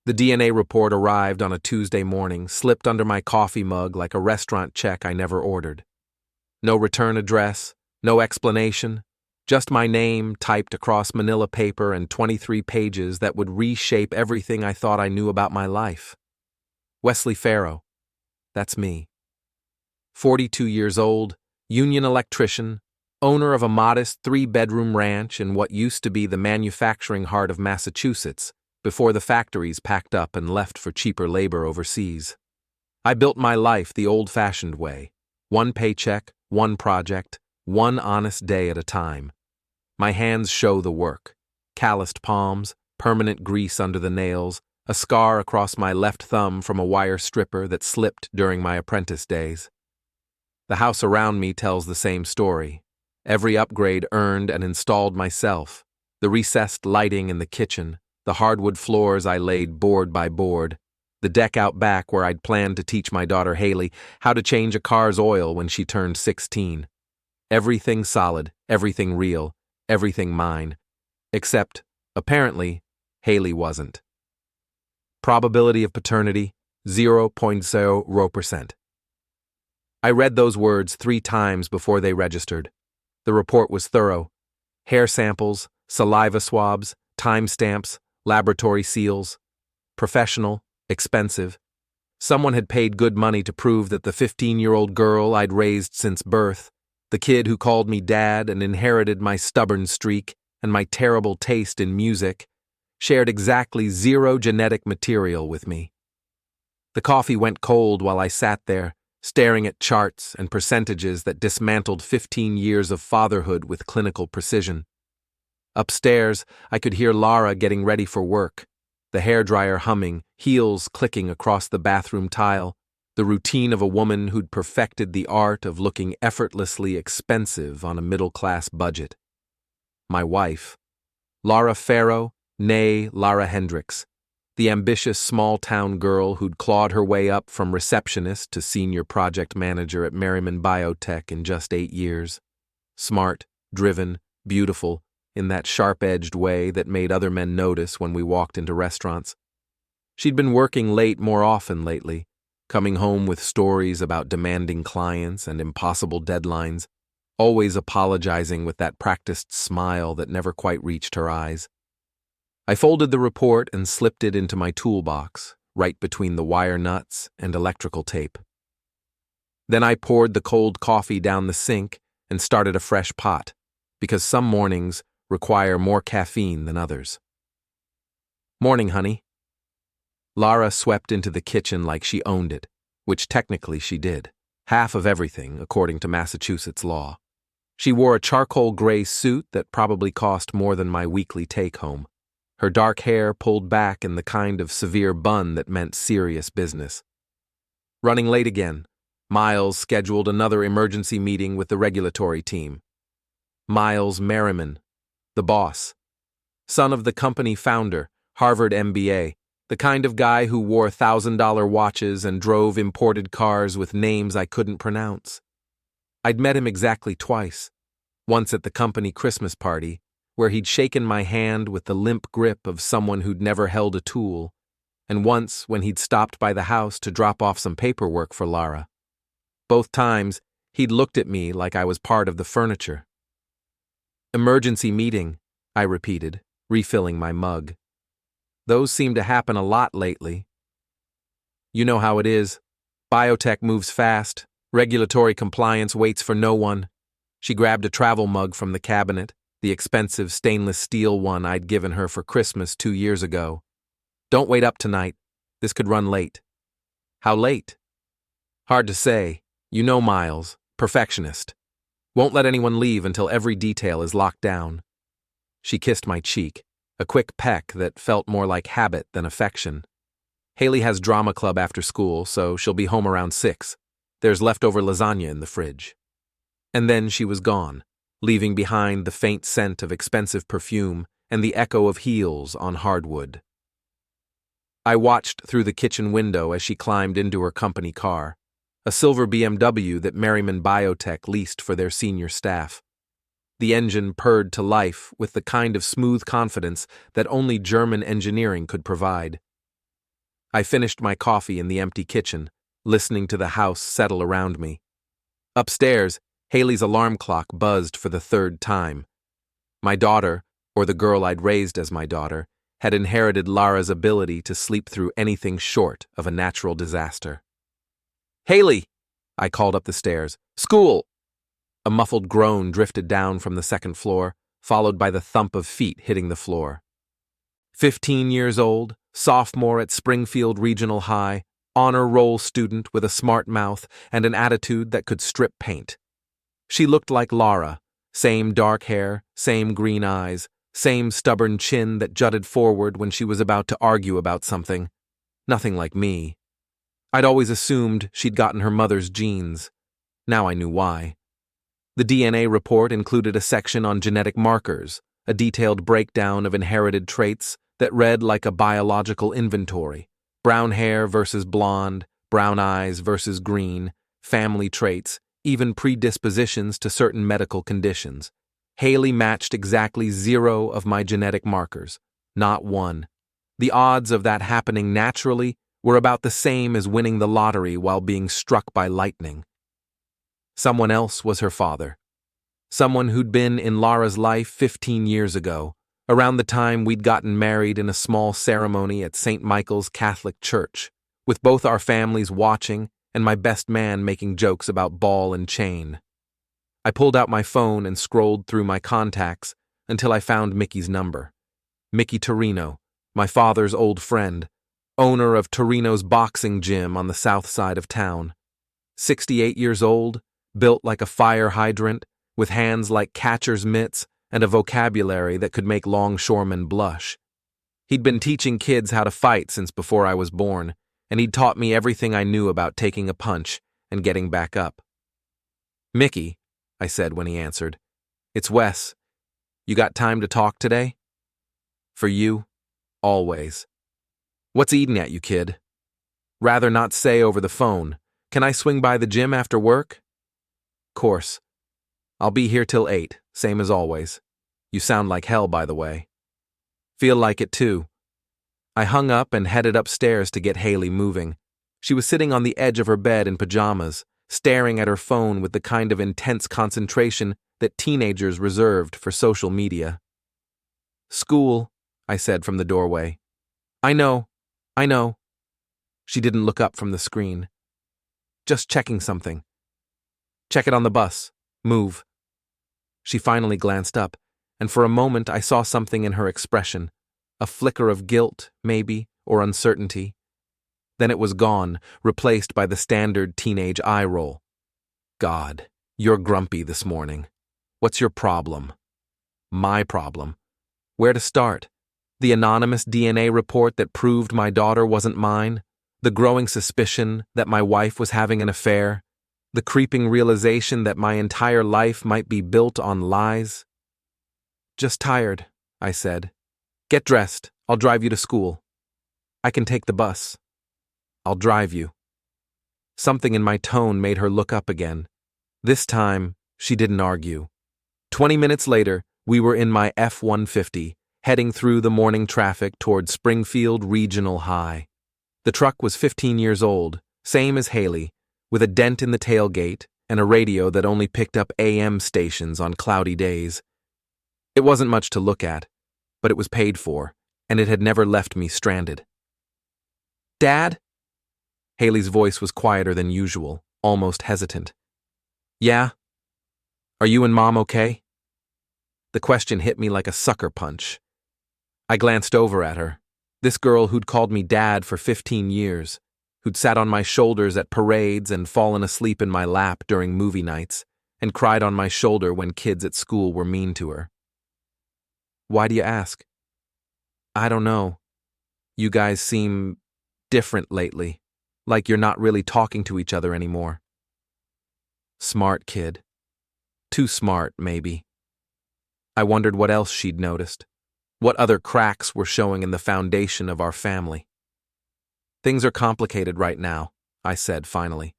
The DNA report arrived on a Tuesday morning, slipped under my coffee mug like a restaurant check I never ordered. No return address, no explanation, just my name typed across manila paper and 23 pages that would reshape everything I thought I knew about my life. Wesley Farrow. That's me. 42 years old, union electrician, owner of a modest 3-bedroom ranch in what used to be the manufacturing heart of Massachusetts, before the factories packed up and left for cheaper labor overseas. I built my life the old-fashioned way, one paycheck, one project, one honest day at a time. My hands show the work, calloused palms, permanent grease under the nails, a scar across my left thumb from a wire stripper that slipped during my apprentice days. The house around me tells the same story. Every upgrade earned and installed myself, the recessed lighting in the kitchen, the hardwood floors I laid board by board, the deck out back where I'd planned to teach my daughter Hailey how to change a car's oil when she turned 16. Everything solid, everything real, everything mine. Except, apparently, Hailey wasn't. Probability of paternity, 0.0%. I read those words 3 times before they registered. The report was thorough. Hair samples, saliva swabs, timestamps, laboratory seals. Professional, expensive. Someone had paid good money to prove that the 15-year-old girl I'd raised since birth, the kid who called me dad and inherited my stubborn streak and my terrible taste in music, shared exactly 0 genetic material with me. The coffee went cold while I sat there, staring at charts and percentages that dismantled 15 years of fatherhood with clinical precision. Upstairs, I could hear Lara getting ready for work, the hairdryer humming, heels clicking across the bathroom tile, the routine of a woman who'd perfected the art of looking effortlessly expensive on a middle-class budget. My wife, Lara Farrow, née Lara Hendricks, the ambitious small-town girl who'd clawed her way up from receptionist to senior project manager at Merriman Biotech in just 8 years. Smart, driven, beautiful, in that sharp-edged way that made other men notice when we walked into restaurants. She'd been working late more often lately, coming home with stories about demanding clients and impossible deadlines, always apologizing with that practiced smile that never quite reached her eyes. I folded the report and slipped it into my toolbox, right between the wire nuts and electrical tape. Then I poured the cold coffee down the sink and started a fresh pot, because some mornings require more caffeine than others. Morning, honey. Lara swept into the kitchen like she owned it, which technically she did, half of everything according to Massachusetts law. She wore a charcoal gray suit that probably cost more than my weekly take-home, her dark hair pulled back in the kind of severe bun that meant serious business. Running late again, Miles scheduled another emergency meeting with the regulatory team. Miles Merriman, the boss, son of the company founder, Harvard MBA, the kind of guy who wore $1,000 watches and drove imported cars with names I couldn't pronounce. I'd met him exactly twice, once at the company Christmas party, where he'd shaken my hand with the limp grip of someone who'd never held a tool, and once when he'd stopped by the house to drop off some paperwork for Lara. Both times, he'd looked at me like I was part of the furniture. Emergency meeting, I repeated, refilling my mug. Those seem to happen a lot lately. You know how it is. Biotech moves fast. Regulatory compliance waits for no one. She grabbed a travel mug from the cabinet, the expensive stainless steel one I'd given her for Christmas 2 years ago. Don't wait up tonight. This could run late. How late? Hard to say. You know Miles, perfectionist. Won't let anyone leave until every detail is locked down. She kissed my cheek, a quick peck that felt more like habit than affection. Hailey has drama club after school, so she'll be home around 6. There's leftover lasagna in the fridge. And then she was gone, leaving behind the faint scent of expensive perfume and the echo of heels on hardwood. I watched through the kitchen window as she climbed into her company car, a silver BMW that Merriman Biotech leased for their senior staff. The engine purred to life with the kind of smooth confidence that only German engineering could provide. I finished my coffee in the empty kitchen, listening to the house settle around me. Upstairs, Hailey's alarm clock buzzed for the third time. My daughter, or the girl I'd raised as my daughter, had inherited Lara's ability to sleep through anything short of a natural disaster. "Hailey!" I called up the stairs. "School!" A muffled groan drifted down from the second floor, followed by the thump of feet hitting the floor. 15 years old, sophomore at Springfield Regional High, honor roll student with a smart mouth and an attitude that could strip paint. She looked like Lara, same dark hair, same green eyes, same stubborn chin that jutted forward when she was about to argue about something. Nothing like me. I'd always assumed she'd gotten her mother's genes. Now I knew why. The DNA report included a section on genetic markers, a detailed breakdown of inherited traits that read like a biological inventory. Brown hair versus blonde, brown eyes versus green, family traits, even predispositions to certain medical conditions. Hailey matched exactly 0 of my genetic markers, not 1. The odds of that happening naturally were about the same as winning the lottery while being struck by lightning. Someone else was her father. Someone who'd been in Lara's life 15 years ago, around the time we'd gotten married in a small ceremony at St. Michael's Catholic Church, with both our families watching and my best man making jokes about ball and chain. I pulled out my phone and scrolled through my contacts until I found Mickey's number. Mickey Torino, my father's old friend, owner of Torino's boxing gym on the south side of town. 68 years old, built like a fire hydrant, with hands like catcher's mitts and a vocabulary that could make longshoremen blush. He'd been teaching kids how to fight since before I was born, and he'd taught me everything I knew about taking a punch and getting back up. "Mickey," I said when he answered. "It's Wes. You got time to talk today?" "For you, always." "What's eating at you, kid?" "Rather not say over the phone. Can I swing by the gym after work?" "Course. I'll be here till 8, same as always. You sound like hell, by the way." "Feel like it too." I hung up and headed upstairs to get Hailey moving. She was sitting on the edge of her bed in pajamas, staring at her phone with the kind of intense concentration that teenagers reserved for social media. "School," I said from the doorway. I know. She didn't look up from the screen. "Just checking something." "Check it on the bus. Move." She finally glanced up, and for a moment I saw something in her expression. A flicker of guilt, maybe, or uncertainty. Then it was gone, replaced by the standard teenage eye roll. "God, you're grumpy this morning. What's your problem?" "My problem. Where to start? The anonymous DNA report that proved my daughter wasn't mine? The growing suspicion that my wife was having an affair? The creeping realization that my entire life might be built on lies?" "Just tired," I said. "Get dressed. I'll drive you to school." "I can take the bus." "I'll drive you." Something in my tone made her look up again. This time, she didn't argue. 20 minutes later, we were in my F-150, heading through the morning traffic toward Springfield Regional High. The truck was 15 years old, same as Hailey, with a dent in the tailgate and a radio that only picked up AM stations on cloudy days. It wasn't much to look at, but it was paid for, and it had never left me stranded. "Dad?" Hailey's voice was quieter than usual, almost hesitant. "Yeah? Are you and Mom okay?" The question hit me like a sucker punch. I glanced over at her. This girl who'd called me Dad for 15 years, who'd sat on my shoulders at parades and fallen asleep in my lap during movie nights, and cried on my shoulder when kids at school were mean to her. "Why do you ask?" "I don't know. You guys seem different lately, like you're not really talking to each other anymore." Smart kid. Too smart, maybe. I wondered what else she'd noticed. What other cracks were showing in the foundation of our family. "Things are complicated right now," I said finally.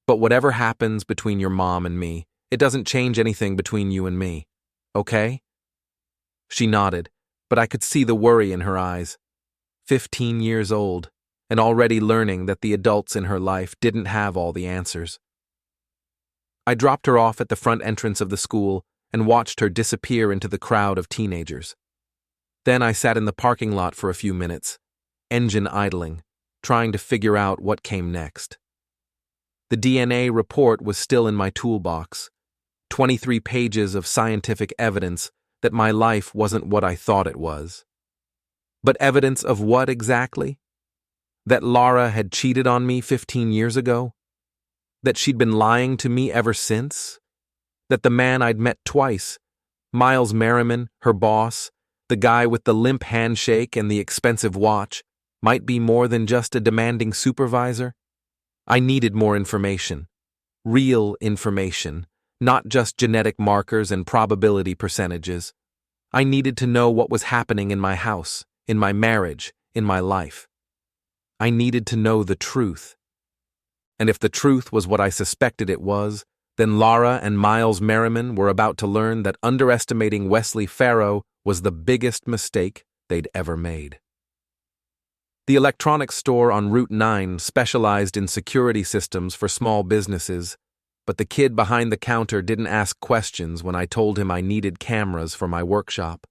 "But whatever happens between your mom and me, it doesn't change anything between you and me. Okay?" She nodded, but I could see the worry in her eyes. 15 years old, and already learning that the adults in her life didn't have all the answers. I dropped her off at the front entrance of the school and watched her disappear into the crowd of teenagers. Then I sat in the parking lot for a few minutes, engine idling, trying to figure out what came next. The DNA report was still in my toolbox, 23 pages of scientific evidence that my life wasn't what I thought it was. But evidence of what exactly? That Lara had cheated on me 15 years ago? That she'd been lying to me ever since? That the man I'd met twice, Miles Merriman, her boss, the guy with the limp handshake and the expensive watch, might be more than just a demanding supervisor? I needed more information. Real information, not just genetic markers and probability percentages. I needed to know what was happening in my house, in my marriage, in my life. I needed to know the truth. And if the truth was what I suspected it was, then Lara and Miles Merriman were about to learn that underestimating Wesley Farrow was the biggest mistake they'd ever made. The electronics store on Route 9 specialized in security systems for small businesses, but the kid behind the counter didn't ask questions when I told him I needed cameras for my workshop.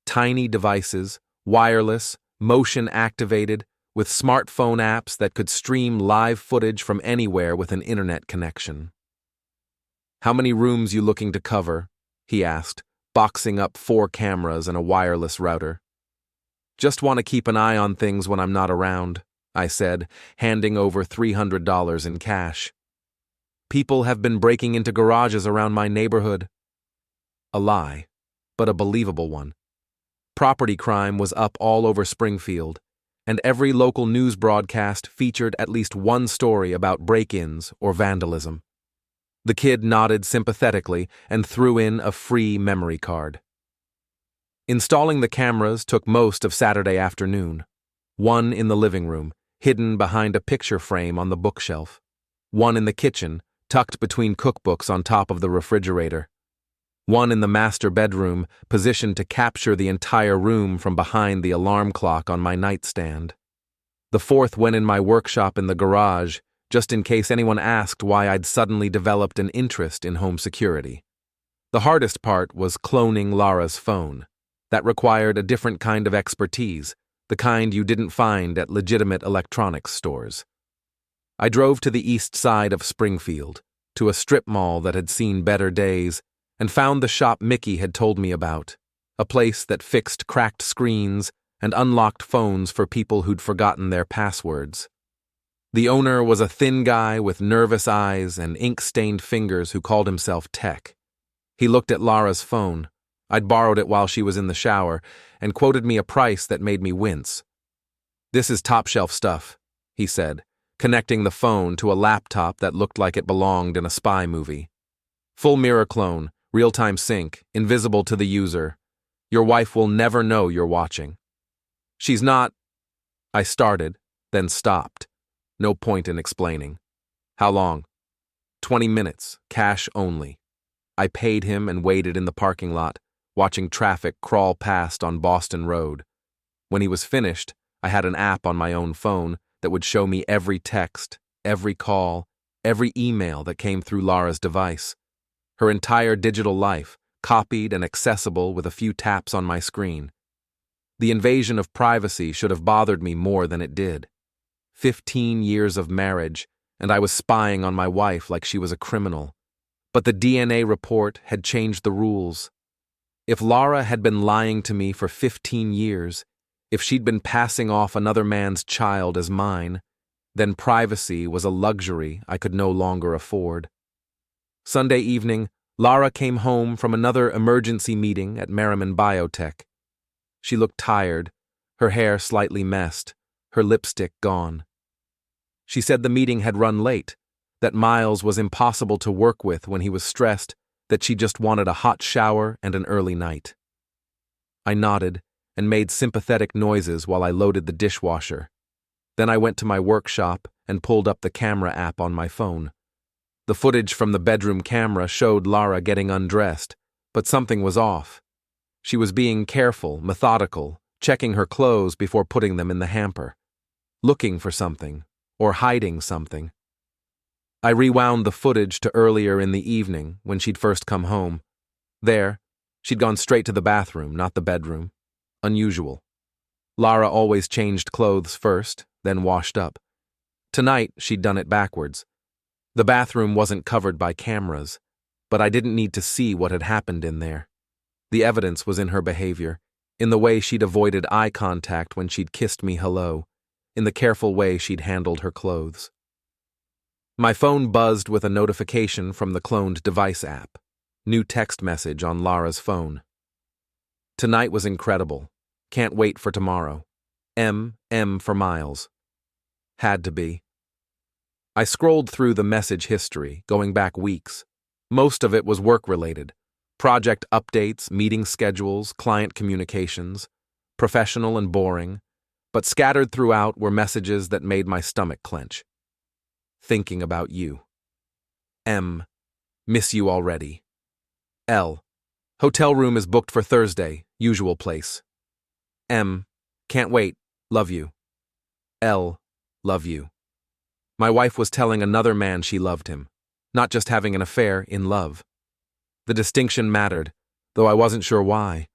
Tiny devices, wireless, motion-activated, with smartphone apps that could stream live footage from anywhere with an internet connection. "How many rooms you looking to cover?" he asked, boxing up 4 cameras and a wireless router. "Just want to keep an eye on things when I'm not around," I said, handing over $300 in cash. "People have been breaking into garages around my neighborhood." A lie, but a believable one. Property crime was up all over Springfield, and every local news broadcast featured at least one story about break-ins or vandalism. The kid nodded sympathetically and threw in a free memory card. Installing the cameras took most of Saturday afternoon. One in the living room, hidden behind a picture frame on the bookshelf. One in the kitchen, tucked between cookbooks on top of the refrigerator. One in the master bedroom, positioned to capture the entire room from behind the alarm clock on my nightstand. The fourth went in my workshop in the garage, just in case anyone asked why I'd suddenly developed an interest in home security. The hardest part was cloning Lara's phone. That required a different kind of expertise, the kind you didn't find at legitimate electronics stores. I drove to the east side of Springfield, to a strip mall that had seen better days, and found the shop Mickey had told me about, a place that fixed cracked screens and unlocked phones for people who'd forgotten their passwords. The owner was a thin guy with nervous eyes and ink-stained fingers who called himself Tech. He looked at Lara's phone. I'd borrowed it while she was in the shower, and quoted me a price that made me wince. "This is top-shelf stuff," he said, connecting the phone to a laptop that looked like it belonged in a spy movie. "Full mirror clone, real-time sync, invisible to the user. Your wife will never know you're watching." "She's not—" I started, then stopped. No point in explaining. "How long?" 20 minutes, cash only. I paid him and waited in the parking lot, watching traffic crawl past on Boston Road. When he was finished, I had an app on my own phone that would show me every text, every call, every email that came through Lara's device. Her entire digital life, copied and accessible with a few taps on my screen. The invasion of privacy should have bothered me more than it did. 15 years of marriage, and I was spying on my wife like she was a criminal. But the DNA report had changed the rules. If Lara had been lying to me for 15 years, if she'd been passing off another man's child as mine, then privacy was a luxury I could no longer afford. Sunday evening, Lara came home from another emergency meeting at Merriman Biotech. She looked tired, her hair slightly messed, her lipstick gone. She said the meeting had run late, that Miles was impossible to work with when he was stressed, that she just wanted a hot shower and an early night. I nodded and made sympathetic noises while I loaded the dishwasher. Then I went to my workshop and pulled up the camera app on my phone. The footage from the bedroom camera showed Lara getting undressed, but something was off. She was being careful, methodical, checking her clothes before putting them in the hamper. looking for something, or hiding something. I rewound the footage to earlier in the evening when she'd first come home. There, she'd gone straight to the bathroom, not the bedroom. Unusual. Lara always changed clothes first, then washed up. Tonight, she'd done it backwards. The bathroom wasn't covered by cameras, but I didn't need to see what had happened in there. The evidence was in her behavior, in the way she'd avoided eye contact when she'd kissed me hello, in the careful way she'd handled her clothes. My phone buzzed with a notification from the cloned device app. New text message on Lara's phone. Tonight was incredible. Can't wait for tomorrow. M for Miles. Had to be. I scrolled through the message history, going back weeks. Most of it was work-related. Project updates, meeting schedules, client communications. Professional and boring. But scattered throughout were messages that made my stomach clench. Thinking about you. M. Miss you already. L. Hotel room is booked for Thursday, usual place. M. Can't wait, love you. L. Love you. My wife was telling another man she loved him, not just having an affair, in love. The distinction mattered, though I wasn't sure why.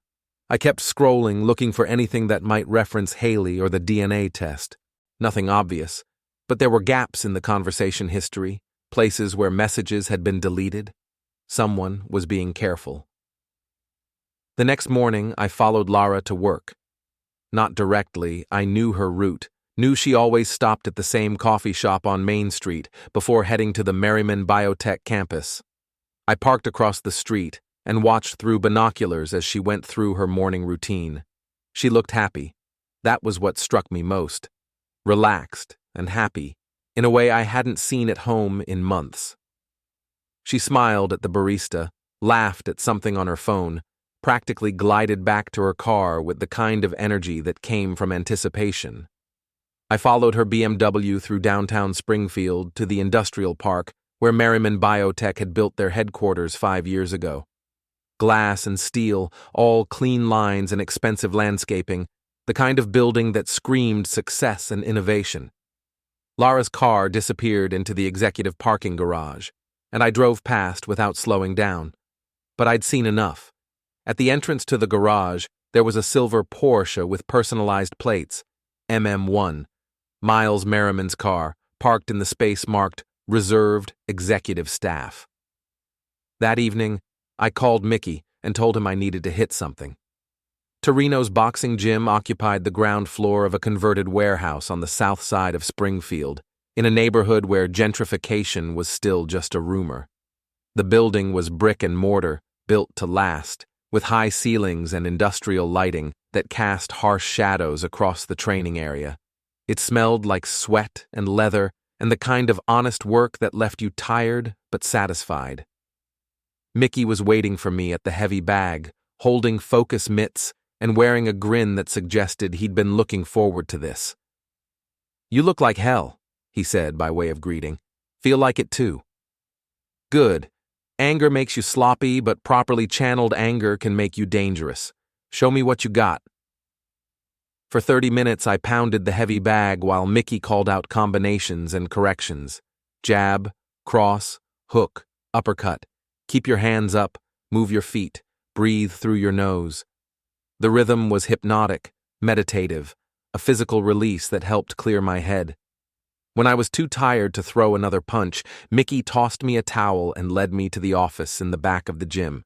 I kept scrolling, looking for anything that might reference Hailey or the DNA test. Nothing obvious, but there were gaps in the conversation history, places where messages had been deleted. Someone was being careful. The next morning, I followed Lara to work. Not directly, I knew her route, knew she always stopped at the same coffee shop on Main Street before heading to the Merriman Biotech campus. I parked across the street and watched through binoculars as she went through her morning routine. She looked happy. That was what struck me most. Relaxed and happy, in a way I hadn't seen at home in months. She smiled at the barista, laughed at something on her phone, practically glided back to her car with the kind of energy that came from anticipation. I followed her BMW through downtown Springfield to the industrial park where Merriman Biotech had built their headquarters 5 years ago. Glass and steel, all clean lines and expensive landscaping, the kind of building that screamed success and innovation. Lara's car disappeared into the executive parking garage, and I drove past without slowing down. But I'd seen enough. At the entrance to the garage, there was a silver Porsche with personalized plates, MM1, Miles Merriman's car, parked in the space marked Reserved Executive Staff. That evening, I called Mickey and told him I needed to hit something. Torino's boxing gym occupied the ground floor of a converted warehouse on the south side of Springfield, in a neighborhood where gentrification was still just a rumor. The building was brick and mortar, built to last, with high ceilings and industrial lighting that cast harsh shadows across the training area. It smelled like sweat and leather and the kind of honest work that left you tired but satisfied. Mickey was waiting for me at the heavy bag, holding focus mitts and wearing a grin that suggested he'd been looking forward to this. "You look like hell," he said by way of greeting. "Feel like it too." "Good. Anger makes you sloppy, but properly channeled anger can make you dangerous. Show me what you got." For 30 minutes I pounded the heavy bag while Mickey called out combinations and corrections. Jab, cross, hook, uppercut. Keep your hands up, move your feet, breathe through your nose. The rhythm was hypnotic, meditative, a physical release that helped clear my head. When I was too tired to throw another punch, Mickey tossed me a towel and led me to the office in the back of the gym.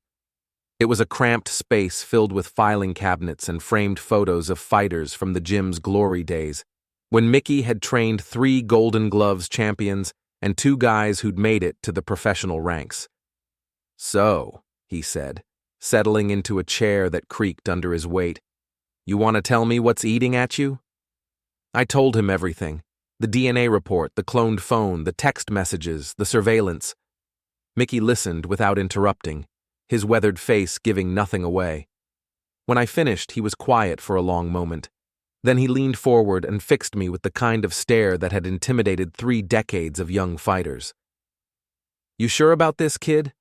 It was a cramped space filled with filing cabinets and framed photos of fighters from the gym's glory days, when Mickey had trained 3 Golden Gloves champions and 2 guys who'd made it to the professional ranks. "So," he said, settling into a chair that creaked under his weight, "you want to tell me what's eating at you?" I told him everything. The DNA report, the cloned phone, the text messages, the surveillance. Mickey listened without interrupting, his weathered face giving nothing away. When I finished, he was quiet for a long moment. Then he leaned forward and fixed me with the kind of stare that had intimidated 3 decades of young fighters. "You sure about this, kid?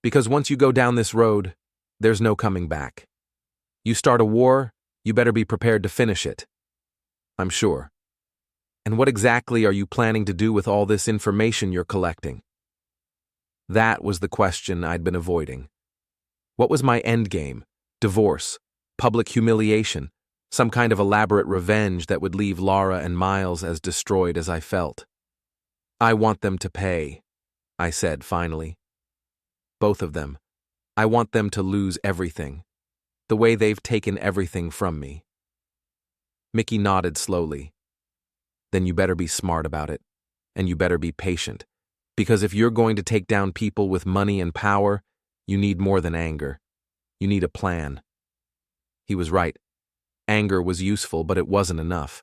Because once you go down this road, there's no coming back. You start a war, you better be prepared to finish it." "I'm sure." And what exactly are you planning to do with all this information you're collecting? That was the question I'd been avoiding. What was my endgame? Divorce? Public humiliation? Some kind of elaborate revenge that would leave Lara and Miles as destroyed as I felt? I want them to pay, I said finally. Both of them. I want them to lose everything, the way they've taken everything from me. Mickey nodded slowly. Then you better be smart about it, and you better be patient, because if you're going to take down people with money and power, you need more than anger. You need a plan. He was right. Anger was useful, but it wasn't enough.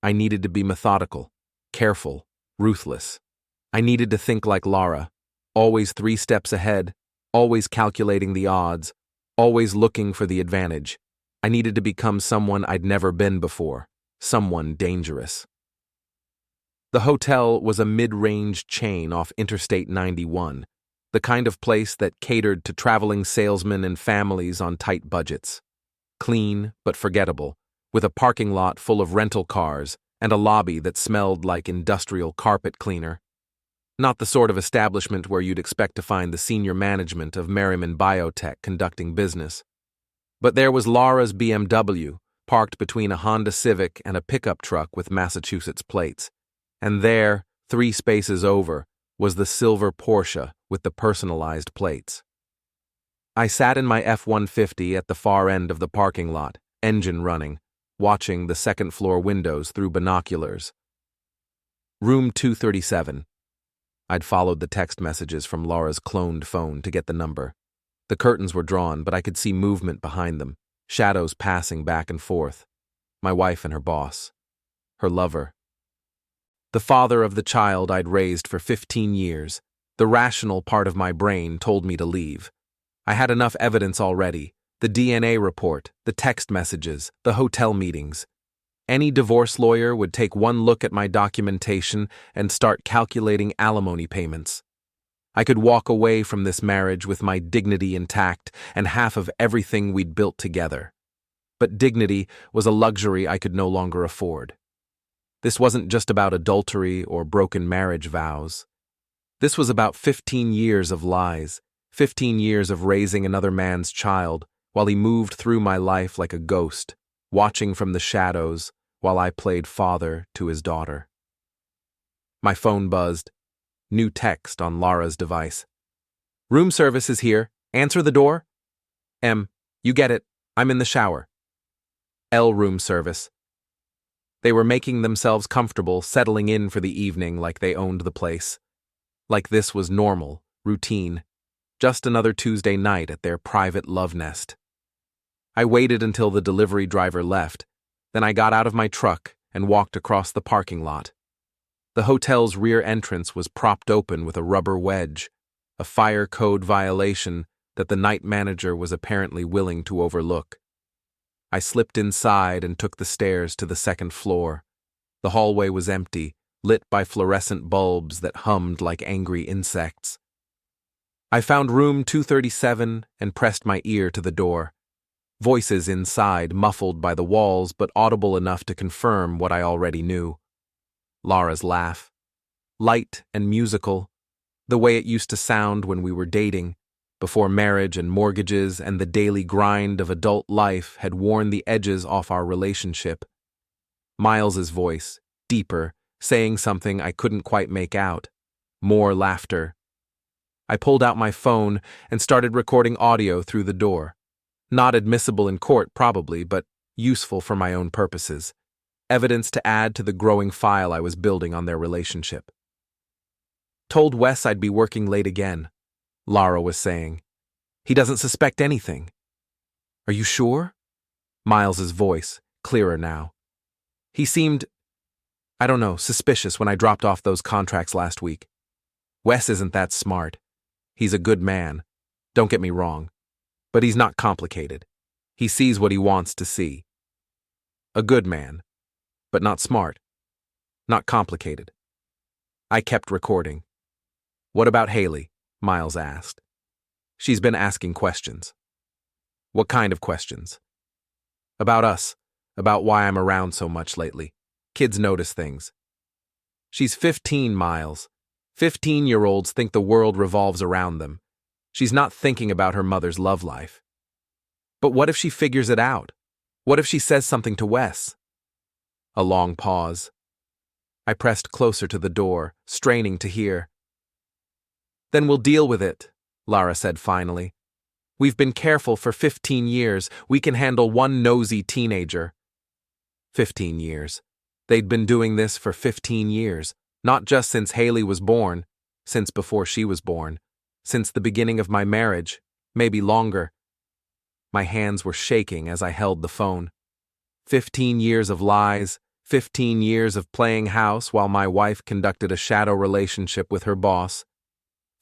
I needed to be methodical, careful, ruthless. I needed to think like Lara, always 3 steps ahead, always calculating the odds, always looking for the advantage. I needed to become someone I'd never been before, someone dangerous. The hotel was a mid-range chain off Interstate 91, the kind of place that catered to traveling salesmen and families on tight budgets. Clean but forgettable, with a parking lot full of rental cars and a lobby that smelled like industrial carpet cleaner. Not the sort of establishment where you'd expect to find the senior management of Merriman Biotech conducting business. But there was Lara's BMW, parked between a Honda Civic and a pickup truck with Massachusetts plates. And there, 3 spaces over, was the silver Porsche with the personalized plates. I sat in my F-150 at the far end of the parking lot, engine running, watching the second-floor windows through binoculars. Room 237. I'd followed the text messages from Lara's cloned phone to get the number. The curtains were drawn, but I could see movement behind them, shadows passing back and forth. My wife and her boss. Her lover. The father of the child I'd raised for 15 years. The rational part of my brain told me to leave. I had enough evidence already. The DNA report, the text messages, the hotel meetings. Any divorce lawyer would take one look at my documentation and start calculating alimony payments. I could walk away from this marriage with my dignity intact and half of everything we'd built together. But dignity was a luxury I could no longer afford. This wasn't just about adultery or broken marriage vows. This was about 15 years of lies, 15 years of raising another man's child while he moved through my life like a ghost, watching from the shadows while I played father to his daughter. My phone buzzed. New text on Lara's device. Room service is here. Answer the door. M. You get it. I'm in the shower. L. Room service. They were making themselves comfortable, settling in for the evening like they owned the place. Like this was normal, routine. Just another Tuesday night at their private love nest. I waited until the delivery driver left. Then I got out of my truck and walked across the parking lot. The hotel's rear entrance was propped open with a rubber wedge, a fire code violation that the night manager was apparently willing to overlook. I slipped inside and took the stairs to the second floor. The hallway was empty, lit by fluorescent bulbs that hummed like angry insects. I found room 237 and pressed my ear to the door. Voices inside, muffled by the walls but audible enough to confirm what I already knew. Lara's laugh. Light and musical, the way it used to sound when we were dating, before marriage and mortgages and the daily grind of adult life had worn the edges off our relationship. Miles's voice, deeper, saying something I couldn't quite make out. More laughter. I pulled out my phone and started recording audio through the door. Not admissible in court, probably, but useful for my own purposes. Evidence to add to the growing file I was building on their relationship. Told Wes I'd be working late again, Lara was saying. He doesn't suspect anything. Are you sure? Miles's voice, clearer now. He seemed, I don't know, suspicious when I dropped off those contracts last week. Wes isn't that smart. He's a good man. Don't get me wrong. But he's not complicated. He sees what he wants to see. A good man. But not smart. Not complicated. I kept recording. What about Hailey? Miles asked. She's been asking questions. What kind of questions? About us. About why I'm around so much lately. Kids notice things. She's 15, Miles. 15-year-olds think the world revolves around them. She's not thinking about her mother's love life. But what if she figures it out? What if she says something to Wes? A long pause. I pressed closer to the door, straining to hear. Then we'll deal with it, Lara said finally. We've been careful for 15 years. We can handle one nosy teenager. 15 years. They'd been doing this for 15 years, not just since Hailey was born, since before she was born, since the beginning of my marriage, maybe longer. My hands were shaking as I held the phone. 15 years of lies, 15 years of playing house while my wife conducted a shadow relationship with her boss.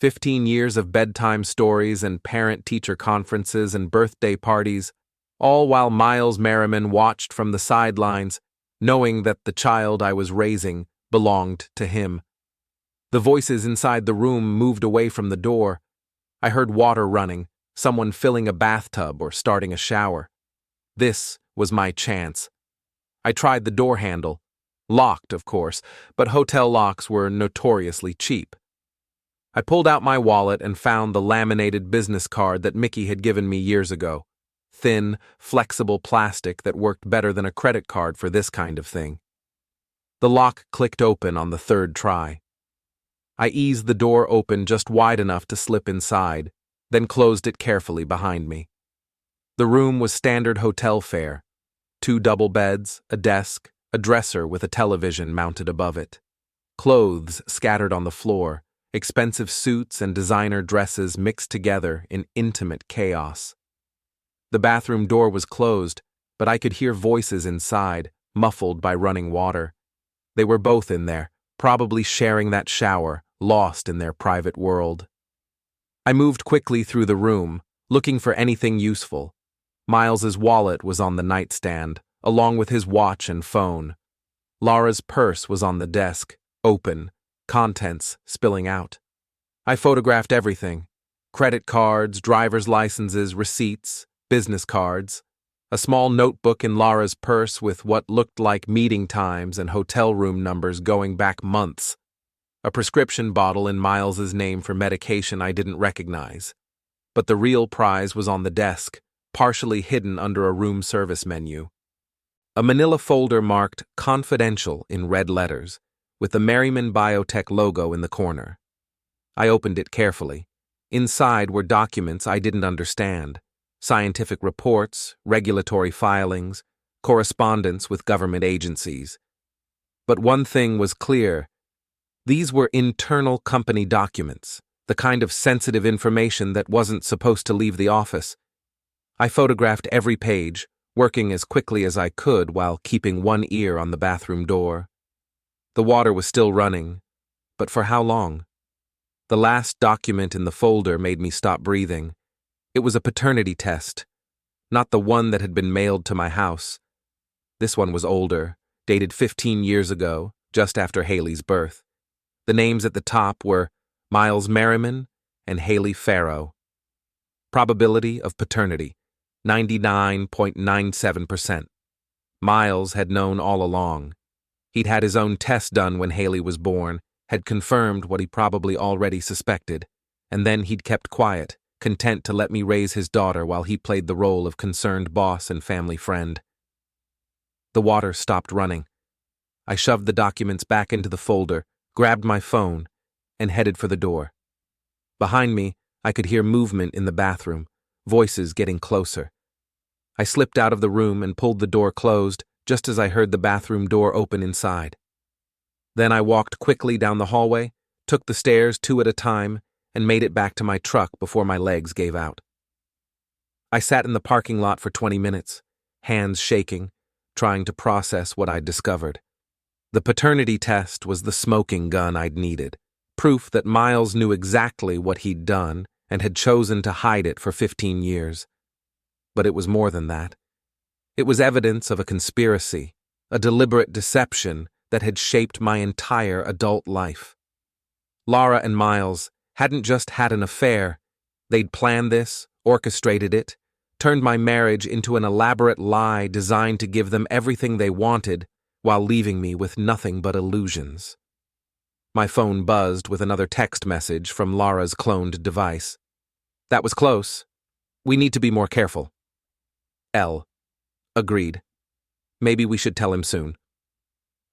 15 years of bedtime stories and parent-teacher conferences and birthday parties, all while Miles Merriman watched from the sidelines, knowing that the child I was raising belonged to him. The voices inside the room moved away from the door. I heard water running, someone filling a bathtub or starting a shower. This was my chance. I tried the door handle. Locked, of course, but hotel locks were notoriously cheap. I pulled out my wallet and found the laminated business card that Mickey had given me years ago. Thin, flexible plastic that worked better than a credit card for this kind of thing. The lock clicked open on the third try. I eased the door open just wide enough to slip inside, then closed it carefully behind me. The room was standard hotel fare. 2 double beds, a desk, a dresser with a television mounted above it. Clothes scattered on the floor, expensive suits and designer dresses mixed together in intimate chaos. The bathroom door was closed, but I could hear voices inside, muffled by running water. They were both in there, probably sharing that shower, lost in their private world. I moved quickly through the room, looking for anything useful. Miles's wallet was on the nightstand, along with his watch and phone. Lara's purse was on the desk, open, contents spilling out. I photographed everything: credit cards, driver's licenses, receipts, business cards, a small notebook in Lara's purse with what looked like meeting times and hotel room numbers going back months, a prescription bottle in Miles's name for medication I didn't recognize. But the real prize was on the desk, partially hidden under a room service menu. A manila folder marked "Confidential" in red letters, with the Merriman Biotech logo in the corner. I opened it carefully. Inside were documents I didn't understand: scientific reports, regulatory filings, correspondence with government agencies. But one thing was clear: these were internal company documents, the kind of sensitive information that wasn't supposed to leave the office. I photographed every page, working as quickly as I could while keeping one ear on the bathroom door. The water was still running, but for how long? The last document in the folder made me stop breathing. It was a paternity test, not the one that had been mailed to my house. This one was older, dated 15 years ago, just after Hailey's birth. The names at the top were Miles Merriman and Hailey Farrow. Probability of paternity, 99.97%. Miles had known all along. He'd had his own test done when Hailey was born, had confirmed what he probably already suspected, and then he'd kept quiet, content to let me raise his daughter while he played the role of concerned boss and family friend. The water stopped running. I shoved the documents back into the folder, grabbed my phone, and headed for the door. Behind me, I could hear movement in the bathroom, voices getting closer. I slipped out of the room and pulled the door closed just as I heard the bathroom door open inside. Then I walked quickly down the hallway, took the stairs 2 at a time, and made it back to my truck before my legs gave out. I sat in the parking lot for 20 minutes, hands shaking, trying to process what I'd discovered. The paternity test was the smoking gun I'd needed, proof that Miles knew exactly what he'd done and had chosen to hide it for 15 years. But it was more than that. It was evidence of a conspiracy, a deliberate deception that had shaped my entire adult life. Lara and Miles hadn't just had an affair. They'd planned this, orchestrated it, turned my marriage into an elaborate lie designed to give them everything they wanted while leaving me with nothing but illusions. My phone buzzed with another text message from Lara's cloned device. That was close. We need to be more careful. L. Agreed. Maybe we should tell him soon.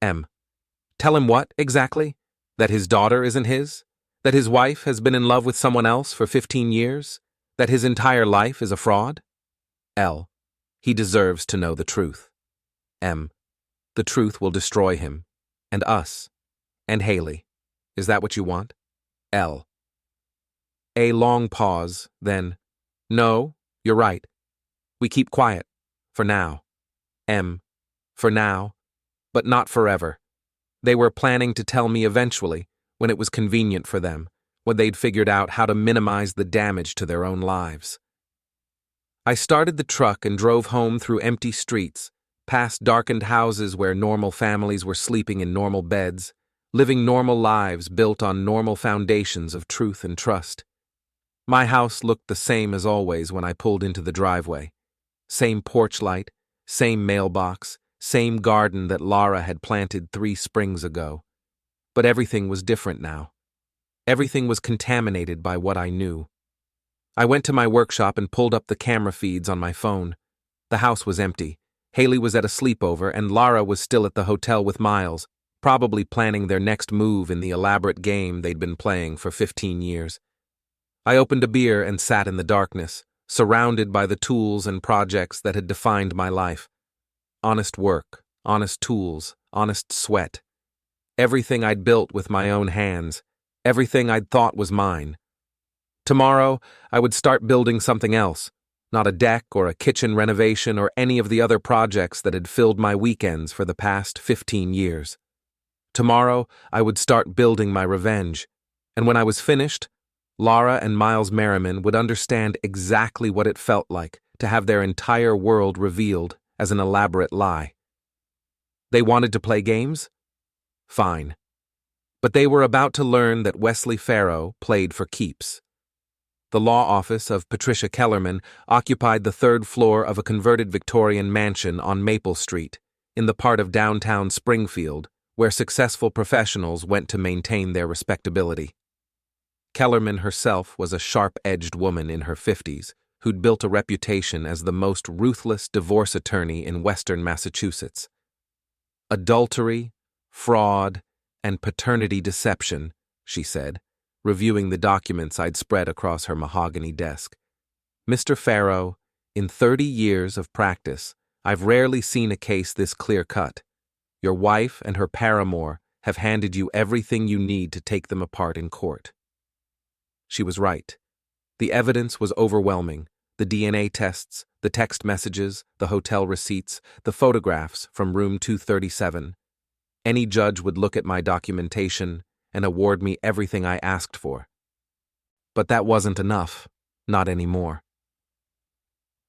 M. Tell him what, exactly? That his daughter isn't his? That his wife has been in love with someone else for 15 years? That his entire life is a fraud? L. He deserves to know the truth. M. The truth will destroy him. And us. And Hailey. Is that what you want? L. A long pause, then, no, you're right. We keep quiet. For now. M. For now. But not forever. They were planning to tell me eventually, when it was convenient for them, when they'd figured out how to minimize the damage to their own lives. I started the truck and drove home through empty streets, past darkened houses where normal families were sleeping in normal beds, living normal lives built on normal foundations of truth and trust. My house looked the same as always when I pulled into the driveway. Same porch light, same mailbox, same garden that Lara had planted 3 springs ago. But everything was different now. Everything was contaminated by what I knew. I went to my workshop and pulled up the camera feeds on my phone. The house was empty. Hailey was at a sleepover and Lara was still at the hotel with Miles, probably planning their next move in the elaborate game they'd been playing for 15 years. I opened a beer and sat in the darkness, surrounded by the tools and projects that had defined my life. Honest work, honest tools, honest sweat. Everything I'd built with my own hands, everything I'd thought was mine. Tomorrow, I would start building something else, not a deck or a kitchen renovation or any of the other projects that had filled my weekends for the past 15 years. Tomorrow, I would start building my revenge, and when I was finished, Lara and Miles Merriman would understand exactly what it felt like to have their entire world revealed as an elaborate lie. They wanted to play games? Fine. But they were about to learn that Wesley Farrow played for keeps. The law office of Patricia Kellerman occupied the 3rd floor of a converted Victorian mansion on Maple Street, in the part of downtown Springfield where successful professionals went to maintain their respectability. Kellerman herself was a sharp-edged woman in her 50s who'd built a reputation as the most ruthless divorce attorney in Western Massachusetts. Adultery, fraud, and paternity deception, she said, reviewing the documents I'd spread across her mahogany desk. Mr. Farrow, in 30 years of practice, I've rarely seen a case this clear-cut. Your wife and her paramour have handed you everything you need to take them apart in court. She was right. The evidence was overwhelming. The DNA tests, the text messages, the hotel receipts, the photographs from room 237. Any judge would look at my documentation and award me everything I asked for. But that wasn't enough. Not anymore.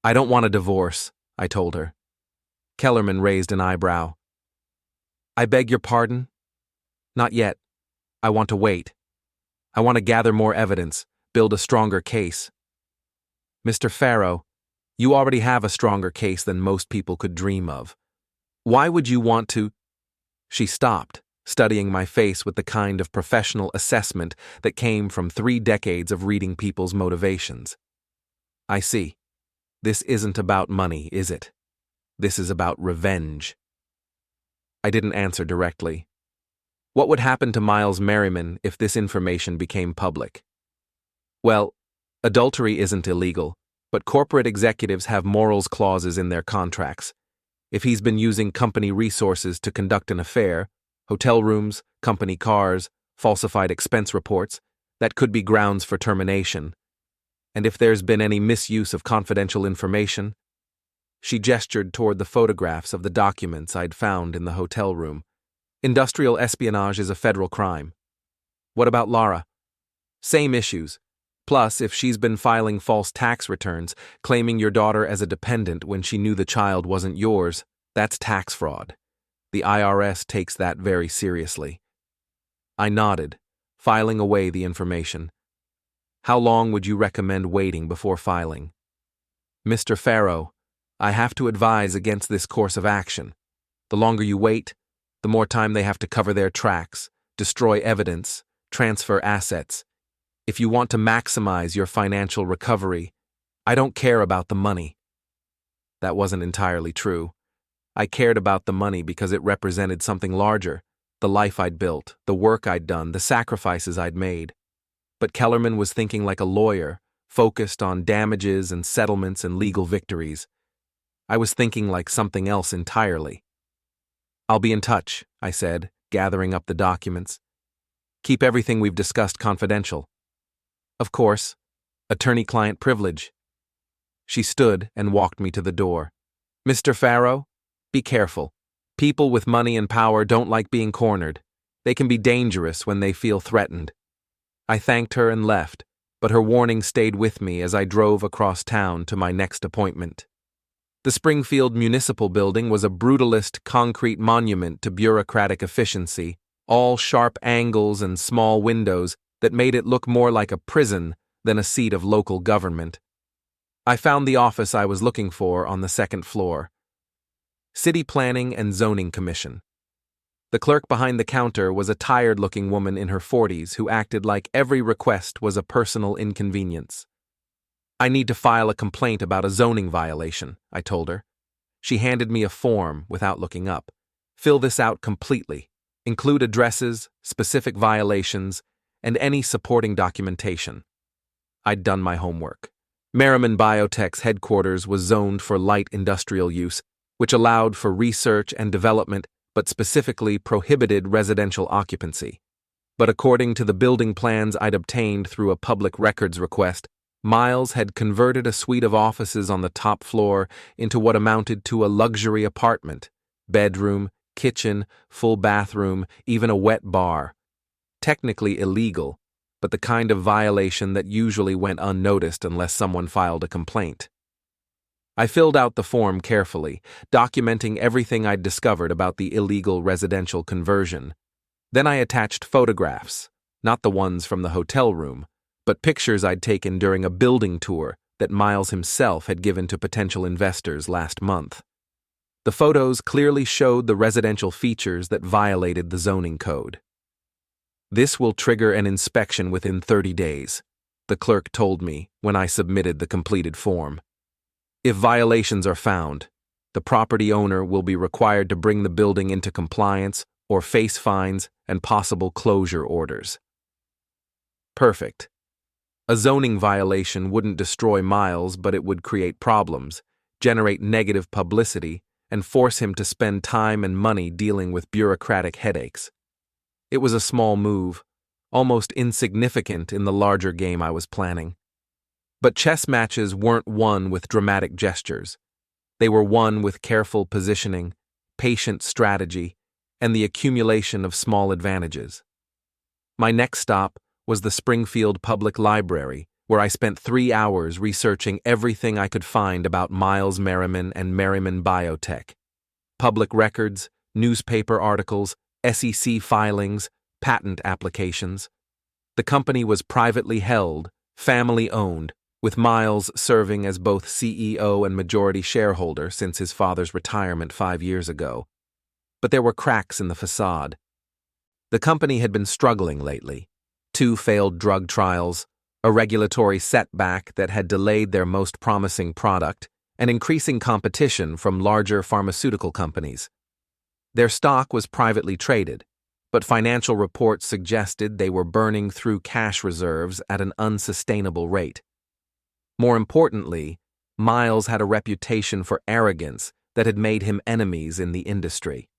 I don't want a divorce, I told her. Kellerman raised an eyebrow. I beg your pardon? Not yet. I want to wait. I want to gather more evidence, build a stronger case. Mr. Farrow, you already have a stronger case than most people could dream of. Why would you want to? She stopped, studying my face with the kind of professional assessment that came from 3 decades of reading people's motivations. I see. This isn't about money, is it? This is about revenge. I didn't answer directly. What would happen to Miles Merriman if this information became public? Well, adultery isn't illegal, but corporate executives have morals clauses in their contracts. If he's been using company resources to conduct an affair, hotel rooms, company cars, falsified expense reports, that could be grounds for termination. And if there's been any misuse of confidential information? She gestured toward the photographs of the documents I'd found in the hotel room. Industrial espionage is a federal crime. What about Lara? Same issues. Plus, if she's been filing false tax returns, claiming your daughter as a dependent when she knew the child wasn't yours, that's tax fraud. The IRS takes that very seriously. I nodded, filing away the information. How long would you recommend waiting before filing? Mr. Farrow, I have to advise against this course of action. The longer you wait, the more time they have to cover their tracks, destroy evidence, transfer assets. If you want to maximize your financial recovery, I don't care about the money. That wasn't entirely true. I cared about the money because it represented something larger, the life I'd built, the work I'd done, the sacrifices I'd made. But Kellerman was thinking like a lawyer, focused on damages and settlements and legal victories. I was thinking like something else entirely. "I'll be in touch," I said, gathering up the documents. "Keep everything we've discussed confidential." "Of course. Attorney-client privilege." She stood and walked me to the door. "Mr. Farrow, be careful. People with money and power don't like being cornered. They can be dangerous when they feel threatened." I thanked her and left, but her warning stayed with me as I drove across town to my next appointment. The Springfield Municipal Building was a brutalist concrete monument to bureaucratic efficiency, all sharp angles and small windows that made it look more like a prison than a seat of local government. I found the office I was looking for on the second floor. City Planning and Zoning Commission. The clerk behind the counter was a tired-looking woman in her 40s who acted like every request was a personal inconvenience. "I need to file a complaint about a zoning violation," I told her. She handed me a form without looking up. "Fill this out completely. Include addresses, specific violations, and any supporting documentation." I'd done my homework. Merriman Biotech's headquarters was zoned for light industrial use, which allowed for research and development but specifically prohibited residential occupancy. But according to the building plans I'd obtained through a public records request, Miles had converted a suite of offices on the top floor into what amounted to a luxury apartment: bedroom, kitchen, full bathroom, even a wet bar. Technically illegal, but the kind of violation that usually went unnoticed unless someone filed a complaint. I filled out the form carefully, documenting everything I'd discovered about the illegal residential conversion. Then I attached photographs, not the ones from the hotel room, but pictures I'd taken during a building tour that Miles himself had given to potential investors last month. The photos clearly showed the residential features that violated the zoning code. "This will trigger an inspection within 30 days, the clerk told me when I submitted the completed form. "If violations are found, the property owner will be required to bring the building into compliance or face fines and possible closure orders." Perfect. A zoning violation wouldn't destroy Miles, but it would create problems, generate negative publicity, and force him to spend time and money dealing with bureaucratic headaches. It was a small move, almost insignificant in the larger game I was planning. But chess matches weren't won with dramatic gestures. They were won with careful positioning, patient strategy, and the accumulation of small advantages. My next stop was the Springfield Public Library, where I spent 3 hours researching everything I could find about Miles Merriman and Merriman Biotech. Public records, newspaper articles, SEC filings, patent applications. The company was privately held, family-owned, with Miles serving as both CEO and majority shareholder since his father's retirement 5 years ago. But there were cracks in the facade. The company had been struggling lately. 2 failed drug trials, a regulatory setback that had delayed their most promising product, and increasing competition from larger pharmaceutical companies. Their stock was privately traded, but financial reports suggested they were burning through cash reserves at an unsustainable rate. More importantly, Miles had a reputation for arrogance that had made him enemies in the industry.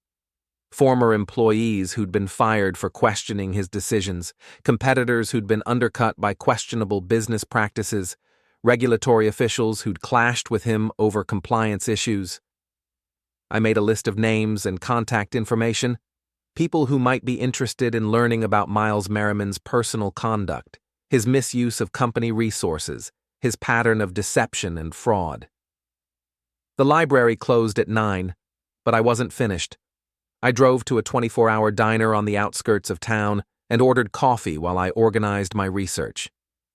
Former employees who'd been fired for questioning his decisions, competitors who'd been undercut by questionable business practices, regulatory officials who'd clashed with him over compliance issues. I made a list of names and contact information, people who might be interested in learning about Miles Merriman's personal conduct, his misuse of company resources, his pattern of deception and fraud. The library closed at 9, but I wasn't finished. I drove to a 24-hour diner on the outskirts of town and ordered coffee while I organized my research.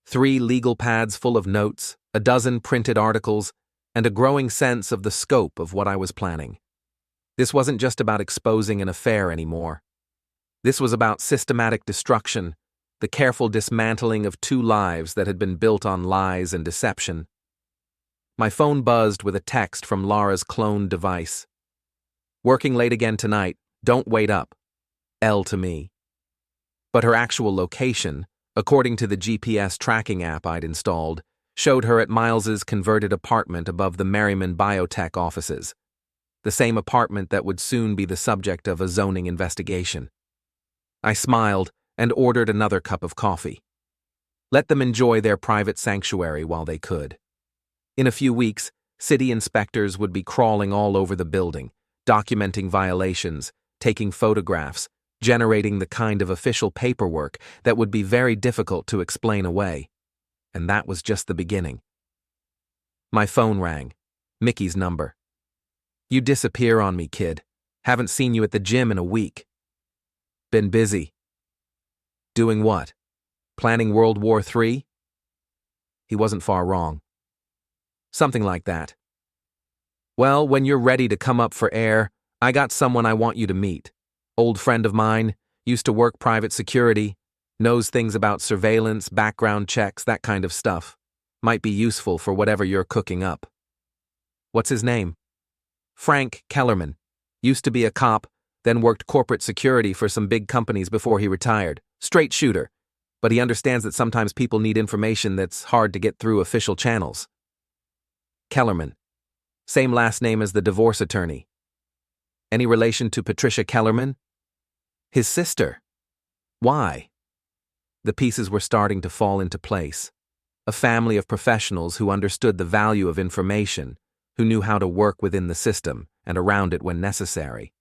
3 legal pads full of notes, a dozen printed articles, and a growing sense of the scope of what I was planning. This wasn't just about exposing an affair anymore. This was about systematic destruction, the careful dismantling of 2 lives that had been built on lies and deception. My phone buzzed with a text from Lara's cloned device. "Working late again tonight, don't wait up. L to me." But her actual location, according to the GPS tracking app I'd installed, showed her at Miles's converted apartment above the Merriman Biotech offices, the same apartment that would soon be the subject of a zoning investigation. I smiled and ordered another cup of coffee. Let them enjoy their private sanctuary while they could. In a few weeks, city inspectors would be crawling all over the building, documenting violations, taking photographs, generating the kind of official paperwork that would be very difficult to explain away. And that was just the beginning. My phone rang. Mickey's number. "You disappear on me, kid. Haven't seen you at the gym in a week." "Been busy." "Doing what? Planning World War III?" He wasn't far wrong. "Something like that." "Well, when you're ready to come up for air, I got someone I want you to meet. Old friend of mine, used to work private security, knows things about surveillance, background checks, that kind of stuff. Might be useful for whatever you're cooking up." "What's his name?" "Frank Kellerman. Used to be a cop, then worked corporate security for some big companies before he retired. Straight shooter. But he understands that sometimes people need information that's hard to get through official channels." "Kellerman. Same last name as the divorce attorney. Any relation to Patricia Kellerman?" "His sister." "Why?" The pieces were starting to fall into place. A family of professionals who understood the value of information, who knew how to work within the system and around it when necessary.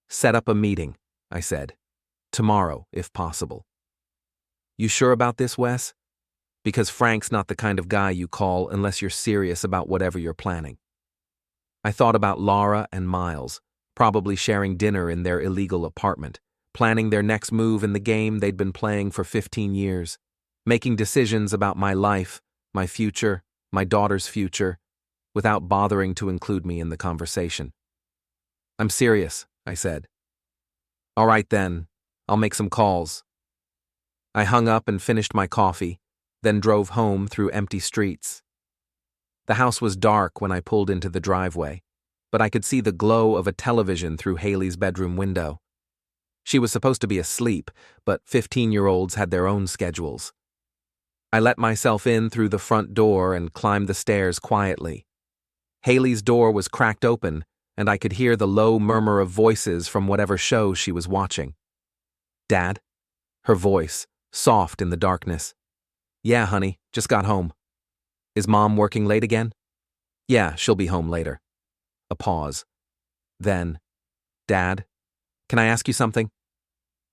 "Set up a meeting," I said. "Tomorrow, if possible." "You sure about this, Wes? Because Frank's not the kind of guy you call unless you're serious about whatever you're planning." I thought about Lara and Miles, probably sharing dinner in their illegal apartment, planning their next move in the game they'd been playing for 15 years, making decisions about my life, my future, my daughter's future, without bothering to include me in the conversation. "I'm serious," I said. "All right then, I'll make some calls." I hung up and finished my coffee, then drove home through empty streets. The house was dark when I pulled into the driveway, but I could see the glow of a television through Hailey's bedroom window. She was supposed to be asleep, but 15-year-olds had their own schedules. I let myself in through the front door and climbed the stairs quietly. Hailey's door was cracked open, and I could hear the low murmur of voices from whatever show she was watching. "Dad?" Her voice, soft in the darkness. "Yeah, honey, just got home." "Is Mom working late again?" "Yeah, she'll be home later." A pause. Then, "Dad, can I ask you something?"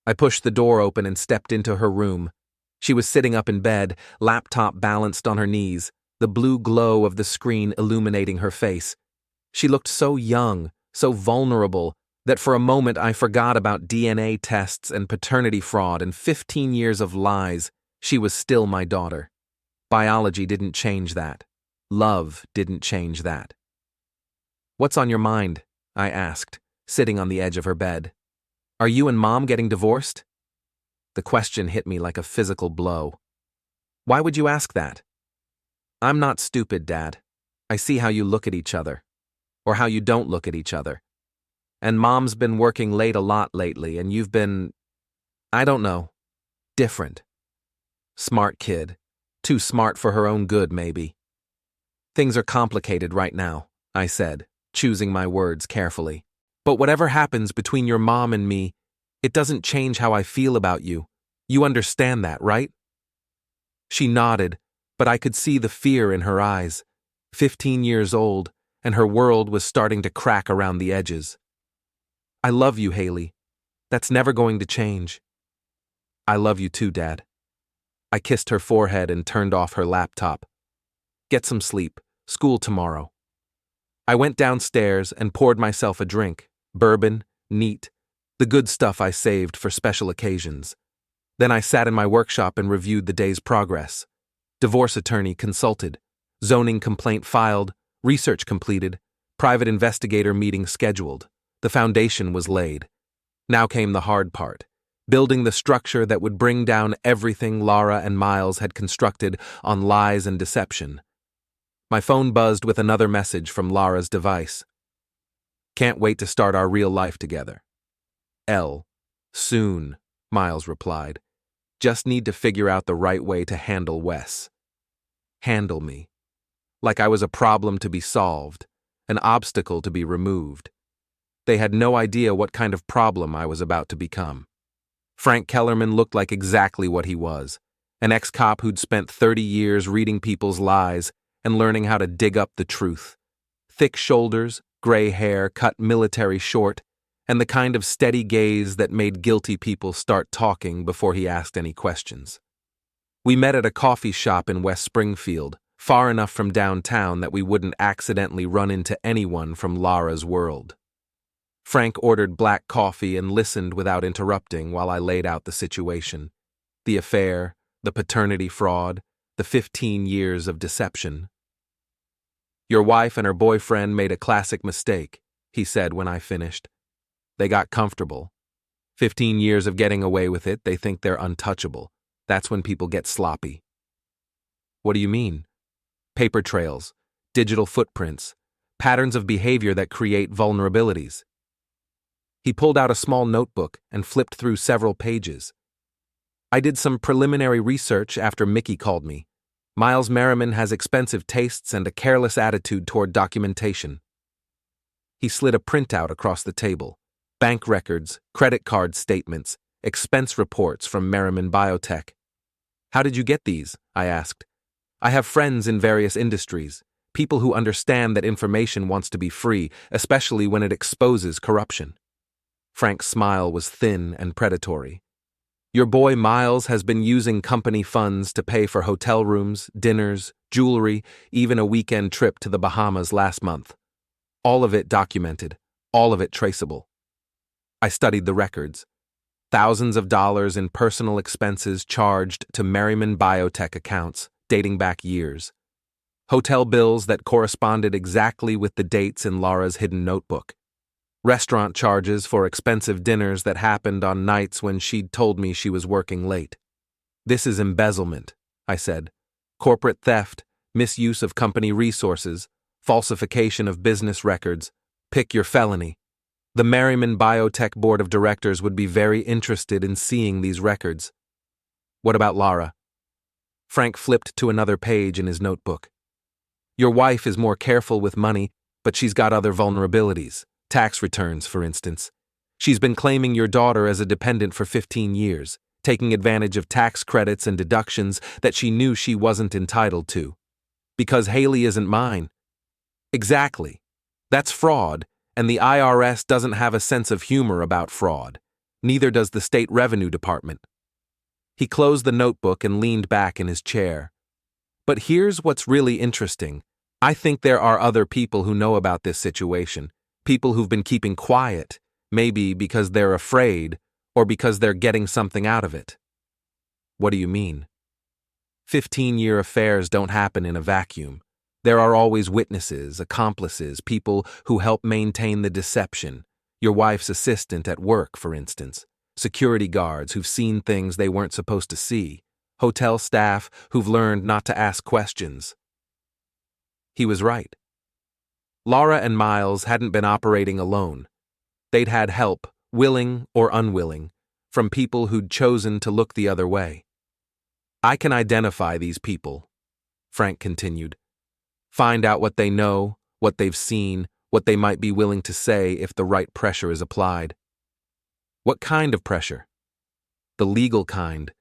I pushed the door open and stepped into her room. She was sitting up in bed, laptop balanced on her knees, the blue glow of the screen illuminating her face. She looked so young, so vulnerable, that for a moment I forgot about DNA tests and paternity fraud and 15 years of lies. She was still my daughter. Biology didn't change that. Love didn't change that. "What's on your mind?" I asked, sitting on the edge of her bed. "Are you and Mom getting divorced?" The question hit me like a physical blow. "Why would you ask that?" "I'm not stupid, Dad. I see how you look at each other. Or how you don't look at each other. And Mom's been working late a lot lately, and you've been, I don't know, different. Smart kid. Too smart for her own good, maybe." "Things are complicated right now," I said, choosing my words carefully. "But whatever happens between your mom and me, it doesn't change how I feel about you. You understand that, right?" She nodded, but I could see the fear in her eyes. 15 years old, and her world was starting to crack around the edges. "I love you, Hailey. That's never going to change." "I love you too, Dad." I kissed her forehead and turned off her laptop. "Get some sleep. School tomorrow." I went downstairs and poured myself a drink, bourbon, neat, the good stuff I saved for special occasions. Then I sat in my workshop and reviewed the day's progress. Divorce attorney consulted, zoning complaint filed, research completed, private investigator meeting scheduled. The foundation was laid. Now came the hard part, building the structure that would bring down everything Lara and Miles had constructed on lies and deception. My phone buzzed with another message from Lara's device. "Can't wait to start our real life together." Soon, Miles replied. "Just need to figure out the right way to handle Wes." Handle me. Like I was a problem to be solved, an obstacle to be removed. They had no idea what kind of problem I was about to become. Frank Kellerman looked like exactly what he was, an ex-cop who'd spent 30 years reading people's lies and learning how to dig up the truth. Thick shoulders, gray hair cut military short, and the kind of steady gaze that made guilty people start talking before he asked any questions. We met at a coffee shop in West Springfield, far enough from downtown that we wouldn't accidentally run into anyone from Lara's world. Frank ordered black coffee and listened without interrupting while I laid out the situation. The affair, the paternity fraud, the 15 years of deception. "Your wife and her boyfriend made a classic mistake," he said when I finished. "They got comfortable. 15 years of getting away with it, they think they're untouchable. That's when people get sloppy." "What do you mean?" "Paper trails, digital footprints, patterns of behavior that create vulnerabilities." He pulled out a small notebook and flipped through several pages. "I did some preliminary research after Mickey called me. Miles Merriman has expensive tastes and a careless attitude toward documentation." He slid a printout across the table. Bank records, credit card statements, expense reports from Merriman Biotech. "How did you get these?" I asked. "I have friends in various industries, people who understand that information wants to be free, especially when it exposes corruption." Frank's smile was thin and predatory. "Your boy Miles has been using company funds to pay for hotel rooms, dinners, jewelry, even a weekend trip to the Bahamas last month. All of it documented, all of it traceable." I studied the records. Thousands of dollars in personal expenses charged to Merriman Biotech accounts, dating back years. Hotel bills that corresponded exactly with the dates in Lara's hidden notebook. Restaurant charges for expensive dinners that happened on nights when she'd told me she was working late. "This is embezzlement," I said. "Corporate theft, misuse of company resources, falsification of business records. Pick your felony. The Merriman Biotech Board of Directors would be very interested in seeing these records." "What about Lara?" Frank flipped to another page in his notebook. "Your wife is more careful with money, but she's got other vulnerabilities. Tax returns, for instance. She's been claiming your daughter as a dependent for 15 years, taking advantage of tax credits and deductions that she knew she wasn't entitled to. Because Hailey isn't mine." "Exactly. That's fraud, and the IRS doesn't have a sense of humor about fraud. Neither does the State Revenue Department." He closed the notebook and leaned back in his chair. "But here's what's really interesting. I think there are other people who know about this situation. People who've been keeping quiet, maybe because they're afraid, or because they're getting something out of it." "What do you mean?" 15-year affairs don't happen in a vacuum. There are always witnesses, accomplices, people who help maintain the deception. Your wife's assistant at work, for instance. Security guards who've seen things they weren't supposed to see. Hotel staff who've learned not to ask questions. He was right. Lara and Miles hadn't been operating alone. They'd had help, willing or unwilling, from people who'd chosen to look the other way. "I can identify these people," Frank continued. "Find out what they know, what they've seen, what they might be willing to say if the right pressure is applied." "What kind of pressure?" "The legal kind.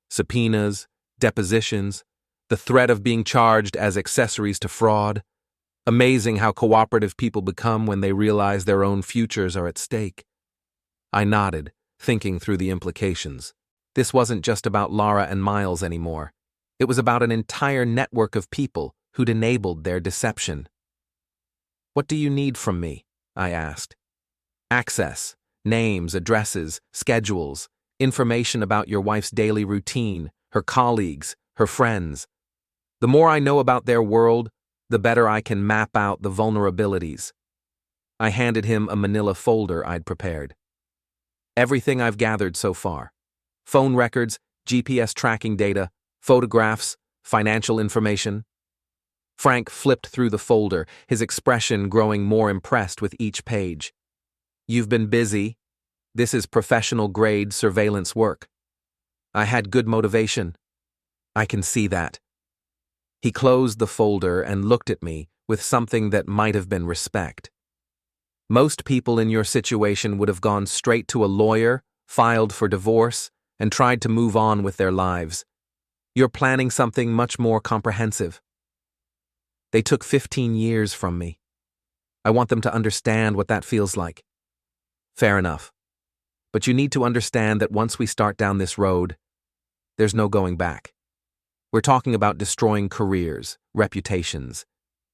Subpoenas, depositions, the threat of being charged as accessories to fraud. Amazing how cooperative people become when they realize their own futures are at stake." I nodded, thinking through the implications. This wasn't just about Lara and Miles anymore. It was about an entire network of people who'd enabled their deception. "What do you need from me?" I asked. "Access, names, addresses, schedules, information about your wife's daily routine, her colleagues, her friends. The more I know about their world, the better I can map out the vulnerabilities." I handed him a manila folder I'd prepared. Everything I've gathered so far. Phone records, GPS tracking data, photographs, financial information. Frank flipped through the folder, his expression growing more impressed with each page. You've been busy. This is professional-grade surveillance work. I had good motivation. I can see that. He closed the folder and looked at me with something that might have been respect. Most people in your situation would have gone straight to a lawyer, filed for divorce, and tried to move on with their lives. You're planning something much more comprehensive. They took 15 years from me. I want them to understand what that feels like. Fair enough. But you need to understand that once we start down this road, there's no going back. We're talking about destroying careers, reputations,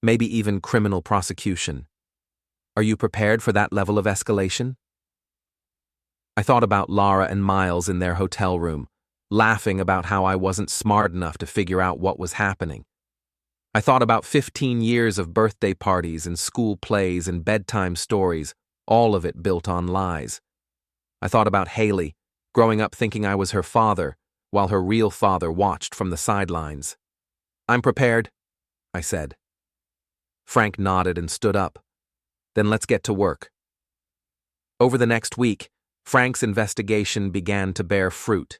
maybe even criminal prosecution. Are you prepared for that level of escalation? I thought about Lara and Miles in their hotel room, laughing about how I wasn't smart enough to figure out what was happening. I thought about 15 years of birthday parties and school plays and bedtime stories, all of it built on lies. I thought about Hailey, growing up thinking I was her father, while her real father watched from the sidelines. I'm prepared, I said. Frank nodded and stood up. Then let's get to work. Over the next week, Frank's investigation began to bear fruit.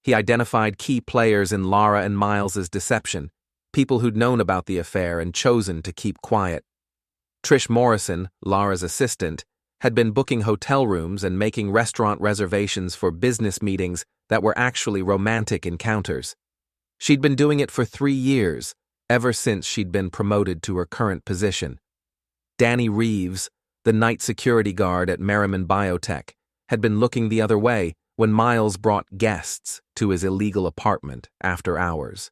He identified key players in Lara and Miles's deception, people who'd known about the affair and chosen to keep quiet. Trish Morrison, Lara's assistant, had been booking hotel rooms and making restaurant reservations for business meetings that were actually romantic encounters. She'd been doing it for 3 years, ever since she'd been promoted to her current position. Danny Reeves, the night security guard at Merriman Biotech, had been looking the other way when Miles brought guests to his illegal apartment after hours.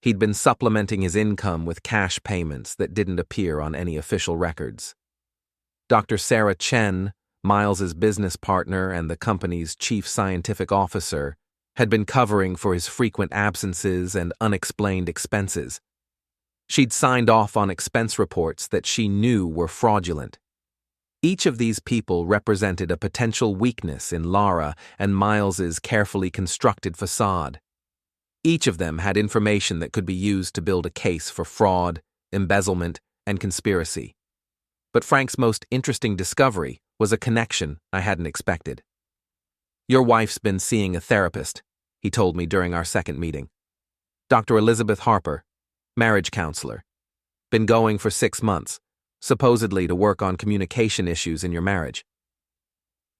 He'd been supplementing his income with cash payments that didn't appear on any official records. Dr. Sarah Chen, Miles's business partner and the company's chief scientific officer, had been covering for his frequent absences and unexplained expenses. She'd signed off on expense reports that she knew were fraudulent. Each of these people represented a potential weakness in Lara and Miles's carefully constructed facade. Each of them had information that could be used to build a case for fraud, embezzlement, and conspiracy. But Frank's most interesting discovery was a connection I hadn't expected. Your wife's been seeing a therapist, he told me during our second meeting. Dr. Elizabeth Harper, marriage counselor. Been going for 6 months, supposedly to work on communication issues in your marriage.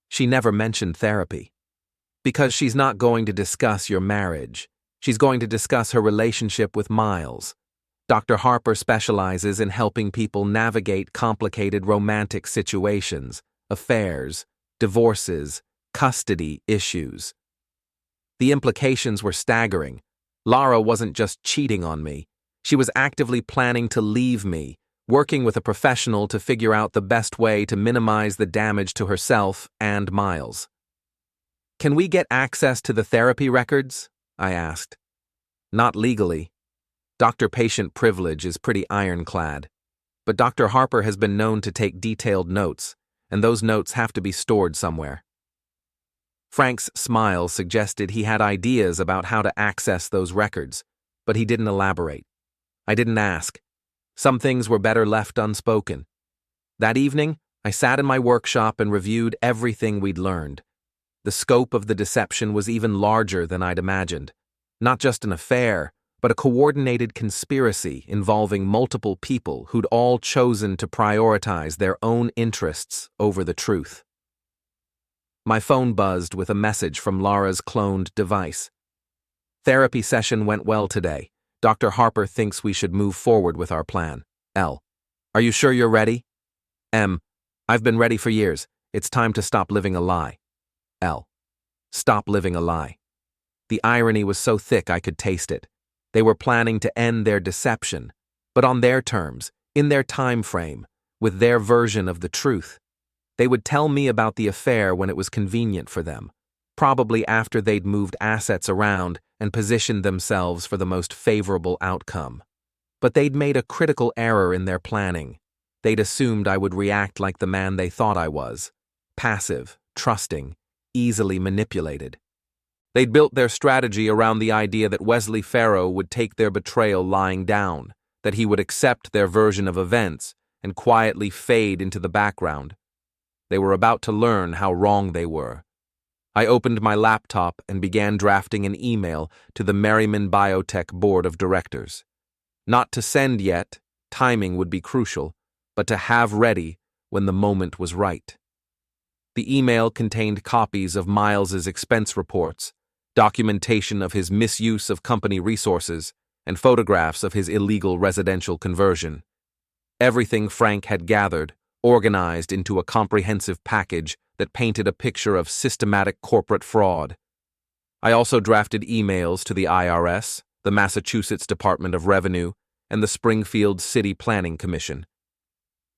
She never mentioned therapy. Because she's not going to discuss your marriage. She's going to discuss her relationship with Miles. Dr. Harper specializes in helping people navigate complicated romantic situations, affairs, divorces, custody issues. The implications were staggering. Lara wasn't just cheating on me. She was actively planning to leave me, working with a professional to figure out the best way to minimize the damage to herself and Miles. Can we get access to the therapy records? I asked. Not legally. Doctor-patient privilege is pretty ironclad. But Dr. Harper has been known to take detailed notes, and those notes have to be stored somewhere. Frank's smile suggested he had ideas about how to access those records, but he didn't elaborate. I didn't ask. Some things were better left unspoken. That evening, I sat in my workshop and reviewed everything we'd learned. The scope of the deception was even larger than I'd imagined. Not just an affair, but a coordinated conspiracy involving multiple people who'd all chosen to prioritize their own interests over the truth. My phone buzzed with a message from Lara's cloned device. Therapy session went well today. Dr. Harper thinks we should move forward with our plan. L. Are you sure you're ready? M. I've been ready for years. It's time to stop living a lie. L. Stop living a lie. The irony was so thick I could taste it. They were planning to end their deception, but on their terms, in their time frame, with their version of the truth. They would tell me about the affair when it was convenient for them, probably after they'd moved assets around and positioned themselves for the most favorable outcome. But they'd made a critical error in their planning. They'd assumed I would react like the man they thought I was, passive, trusting, easily manipulated. They'd built their strategy around the idea that Wesley Farrow would take their betrayal lying down, that he would accept their version of events and quietly fade into the background. They were about to learn how wrong they were. I opened my laptop and began drafting an email to the Merriman Biotech Board of Directors. Not to send yet, timing would be crucial, but to have ready when the moment was right. The email contained copies of Miles's expense reports, documentation of his misuse of company resources, and photographs of his illegal residential conversion. Everything Frank had gathered, organized into a comprehensive package that painted a picture of systematic corporate fraud. I also drafted emails to the IRS, the Massachusetts Department of Revenue, and the Springfield City Planning Commission.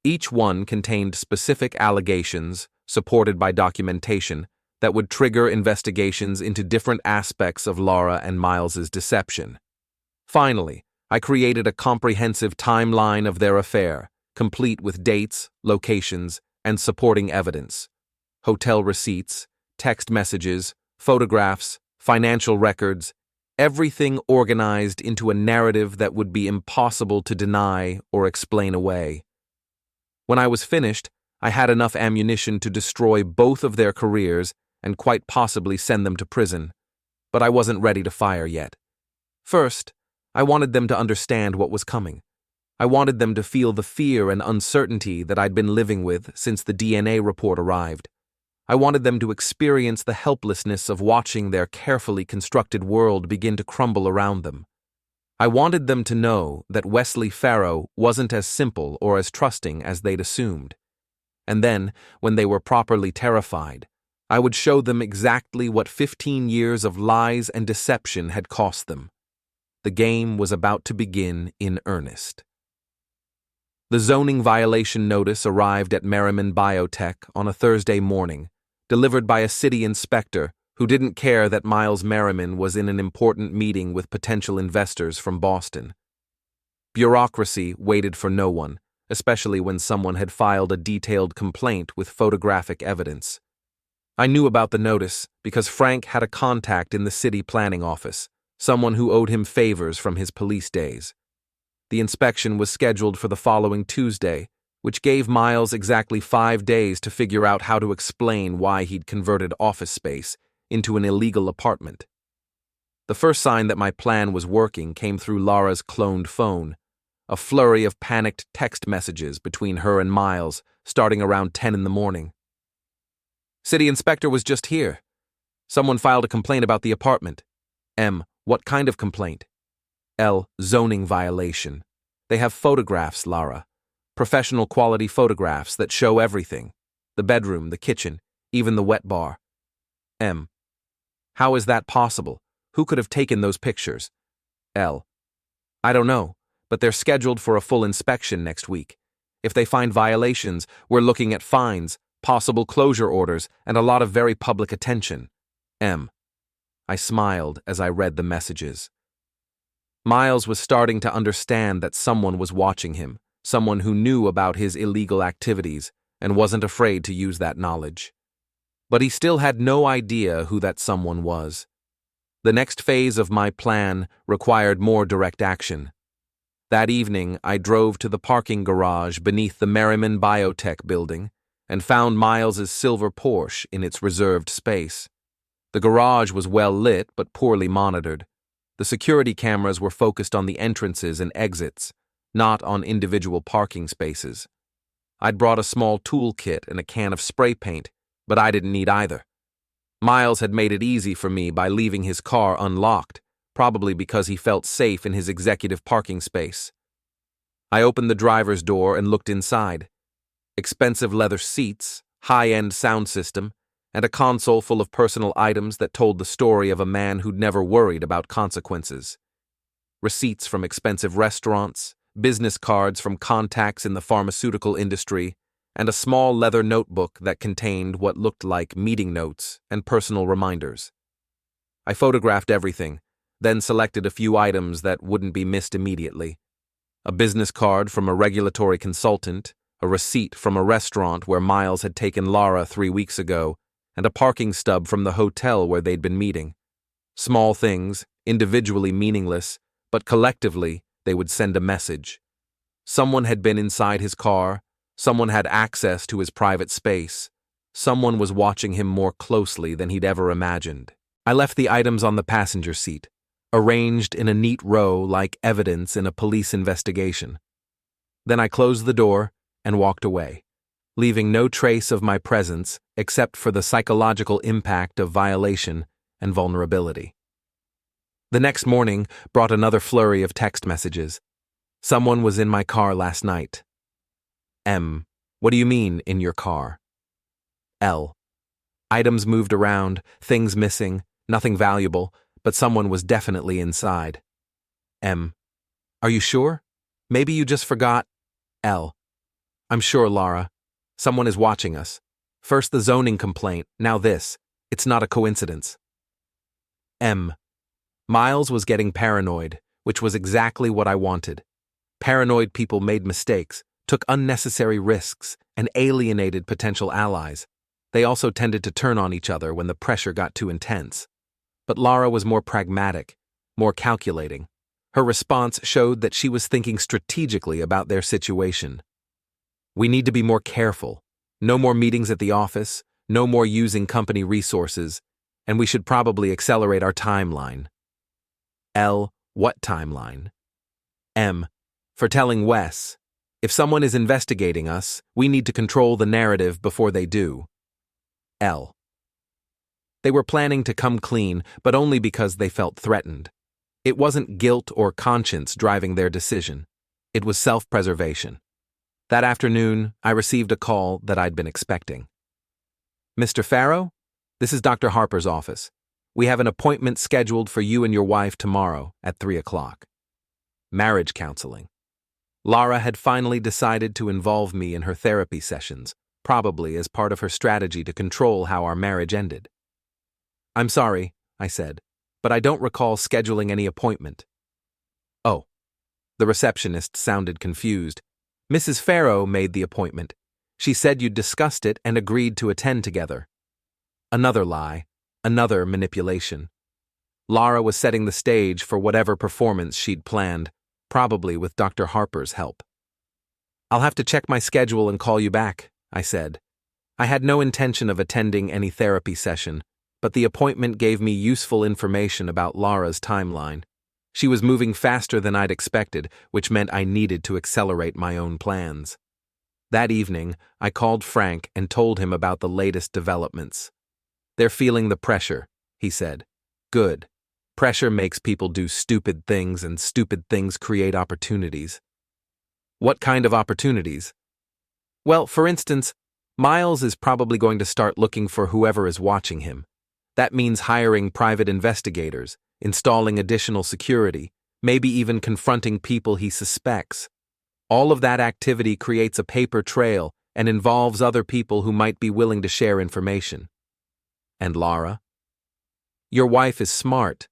Each one contained specific allegations, supported by documentation, that would trigger investigations into different aspects of Lara and Miles's deception. Finally, I created a comprehensive timeline of their affair, complete with dates, locations, and supporting evidence. Hotel receipts, text messages, photographs, financial records, everything organized into a narrative that would be impossible to deny or explain away. When I was finished, I had enough ammunition to destroy both of their careers and quite possibly send them to prison, but I wasn't ready to fire yet. First, I wanted them to understand what was coming. I wanted them to feel the fear and uncertainty that I'd been living with since the DNA report arrived. I wanted them to experience the helplessness of watching their carefully constructed world begin to crumble around them. I wanted them to know that Wesley Farrow wasn't as simple or as trusting as they'd assumed. And then, when they were properly terrified, I would show them exactly what 15 years of lies and deception had cost them. The game was about to begin in earnest. The zoning violation notice arrived at Merriman Biotech on a Thursday morning, delivered by a city inspector who didn't care that Miles Merriman was in an important meeting with potential investors from Boston. Bureaucracy waited for no one, especially when someone had filed a detailed complaint with photographic evidence. I knew about the notice because Frank had a contact in the city planning office, someone who owed him favors from his police days. The inspection was scheduled for the following Tuesday, which gave Miles exactly 5 days to figure out how to explain why he'd converted office space into an illegal apartment. The first sign that my plan was working came through Lara's cloned phone, a flurry of panicked text messages between her and Miles starting around 10 in the morning. City inspector was just here. Someone filed a complaint about the apartment. M. What kind of complaint? L. Zoning violation. They have photographs, Lara. Professional quality photographs that show everything. The bedroom, the kitchen, even the wet bar. M. How is that possible? Who could have taken those pictures? L. I don't know, but they're scheduled for a full inspection next week. If they find violations, we're looking at fines, possible closure orders, and a lot of very public attention. M. I smiled as I read the messages. Miles was starting to understand that someone was watching him, someone who knew about his illegal activities and wasn't afraid to use that knowledge. But he still had no idea who that someone was. The next phase of my plan required more direct action. That evening, I drove to the parking garage beneath the Merriman Biotech building and found Miles's silver Porsche in its reserved space. The garage was well lit but poorly monitored. The security cameras were focused on the entrances and exits, not on individual parking spaces. I'd brought a small toolkit and a can of spray paint, but I didn't need either. Miles had made it easy for me by leaving his car unlocked, probably because he felt safe in his executive parking space. I opened the driver's door and looked inside. Expensive leather seats, high-end sound system, and a console full of personal items that told the story of a man who'd never worried about consequences. Receipts from expensive restaurants, business cards from contacts in the pharmaceutical industry, and a small leather notebook that contained what looked like meeting notes and personal reminders. I photographed everything, then selected a few items that wouldn't be missed immediately. A business card from a regulatory consultant, a receipt from a restaurant where Miles had taken Lara 3 weeks ago, and a parking stub from the hotel where they'd been meeting. Small things, individually meaningless, but collectively they would send a message. Someone had been inside his car, someone had access to his private space, someone was watching him more closely than he'd ever imagined. I left the items on the passenger seat, arranged in a neat row like evidence in a police investigation. Then I closed the door and walked away, leaving no trace of my presence except for the psychological impact of violation and vulnerability. The next morning brought another flurry of text messages. Someone was in my car last night. M. What do you mean, in your car? L. Items moved around, things missing, nothing valuable, but someone was definitely inside. M. Are you sure? Maybe you just forgot. L. I'm sure, Lara. Someone is watching us. First the zoning complaint, now this. It's not a coincidence. M. Miles was getting paranoid, which was exactly what I wanted. Paranoid people made mistakes, took unnecessary risks, and alienated potential allies. They also tended to turn on each other when the pressure got too intense. But Lara was more pragmatic, more calculating. Her response showed that she was thinking strategically about their situation. We need to be more careful. No more meetings at the office, no more using company resources, and we should probably accelerate our timeline. L. What timeline? M. For telling Wes, if someone is investigating us, we need to control the narrative before they do. L. They were planning to come clean, but only because they felt threatened. It wasn't guilt or conscience driving their decision. It was self-preservation. That afternoon, I received a call that I'd been expecting. Mr. Farrow, this is Dr. Harper's office. We have an appointment scheduled for you and your wife tomorrow at 3 o'clock. Marriage counseling. Lara had finally decided to involve me in her therapy sessions, probably as part of her strategy to control how our marriage ended. I'm sorry, I said, but I don't recall scheduling any appointment. Oh. The receptionist sounded confused. Mrs. Farrow made the appointment. She said you'd discussed it and agreed to attend together. Another lie, another manipulation. Lara was setting the stage for whatever performance she'd planned, probably with Dr. Harper's help. I'll have to check my schedule and call you back, I said. I had no intention of attending any therapy session, but the appointment gave me useful information about Lara's timeline. She was moving faster than I'd expected, which meant I needed to accelerate my own plans. That evening, I called Frank and told him about the latest developments. They're feeling the pressure, he said. Good. Pressure makes people do stupid things, and stupid things create opportunities. What kind of opportunities? Well, for instance, Miles is probably going to start looking for whoever is watching him. That means hiring private investigators, installing additional security, maybe even confronting people he suspects. All of that activity creates a paper trail and involves other people who might be willing to share information. And Lara? Your wife is smart,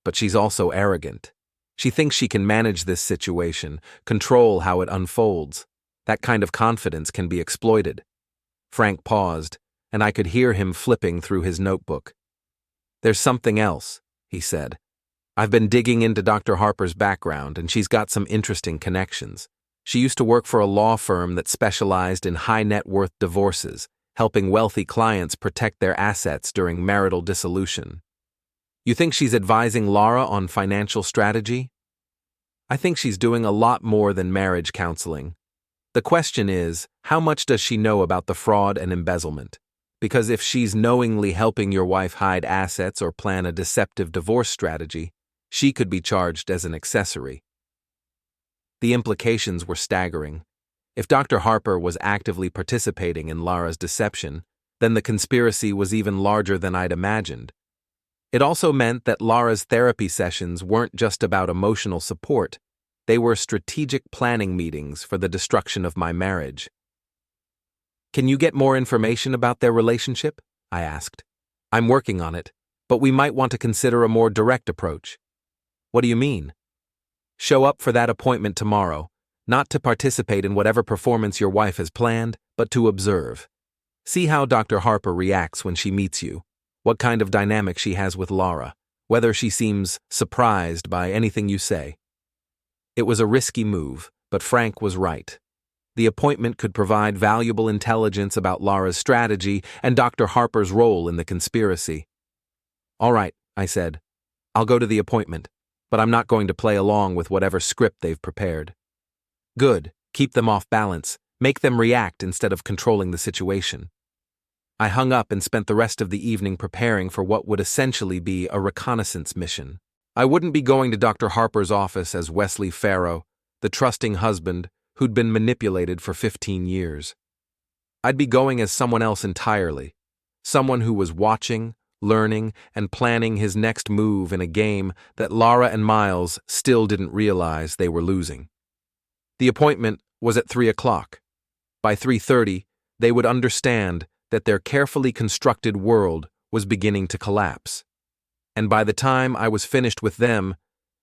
but she's also arrogant. She thinks she can manage this situation, control how it unfolds. That kind of confidence can be exploited. Frank paused, and I could hear him flipping through his notebook. There's something else, he said. I've been digging into Dr. Harper's background, and she's got some interesting connections. She used to work for a law firm that specialized in high-net-worth divorces, helping wealthy clients protect their assets during marital dissolution. You think she's advising Lara on financial strategy? I think she's doing a lot more than marriage counseling. The question is, how much does she know about the fraud and embezzlement? Because if she's knowingly helping your wife hide assets or plan a deceptive divorce strategy, she could be charged as an accessory. The implications were staggering. If Dr. Harper was actively participating in Lara's deception, then the conspiracy was even larger than I'd imagined. It also meant that Lara's therapy sessions weren't just about emotional support. They were strategic planning meetings for the destruction of my marriage. Can you get more information about their relationship? I asked. I'm working on it, but we might want to consider a more direct approach. What do you mean? Show up for that appointment tomorrow, not to participate in whatever performance your wife has planned, but to observe. See how Dr. Harper reacts when she meets you, what kind of dynamic she has with Lara, whether she seems surprised by anything you say. It was a risky move, but Frank was right. The appointment could provide valuable intelligence about Lara's strategy and Dr. Harper's role in the conspiracy. All right, I said. I'll go to the appointment, but I'm not going to play along with whatever script they've prepared. Good. Keep them off balance. Make them react instead of controlling the situation. I hung up and spent the rest of the evening preparing for what would essentially be a reconnaissance mission. I wouldn't be going to Dr. Harper's office as Wesley Farrow, the trusting husband who'd been manipulated for 15 years. I'd be going as someone else entirely, someone who was watching, learning, and planning his next move in a game that Lara and Miles still didn't realize they were losing. The appointment was at 3 o'clock. By 3:30, they would understand that their carefully constructed world was beginning to collapse. And by the time I was finished with them,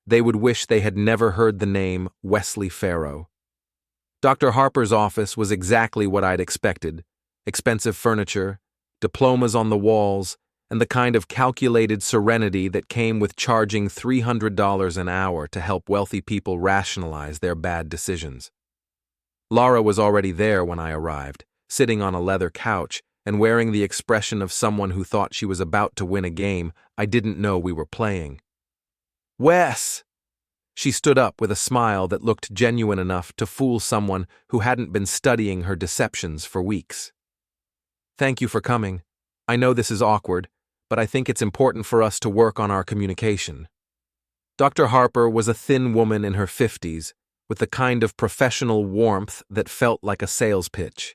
they would wish they had never heard the name Wesley Farrow. Dr. Harper's office was exactly what I'd expected: expensive furniture, diplomas on the walls, and the kind of calculated serenity that came with charging $300 an hour to help wealthy people rationalize their bad decisions. Lara was already there when I arrived, sitting on a leather couch and wearing the expression of someone who thought she was about to win a game I didn't know we were playing. "Wes!" She stood up with a smile that looked genuine enough to fool someone who hadn't been studying her deceptions for weeks. "Thank you for coming. I know this is awkward, but I think it's important for us to work on our communication." Dr. Harper was a thin woman in her 50s, with the kind of professional warmth that felt like a sales pitch.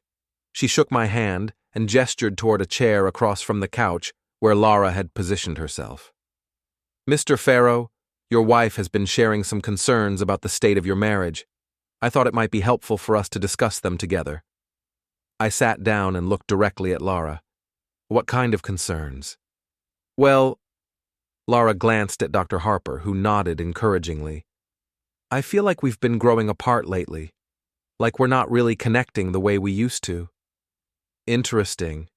She shook my hand and gestured toward a chair across from the couch where Lara had positioned herself. "Mr. Farrow, your wife has been sharing some concerns about the state of your marriage. I thought it might be helpful for us to discuss them together." I sat down and looked directly at Lara. "What kind of concerns?" "Well," Lara glanced at Dr. Harper, who nodded encouragingly. "I feel like we've been growing apart lately, like we're not really connecting the way we used to." "Interesting.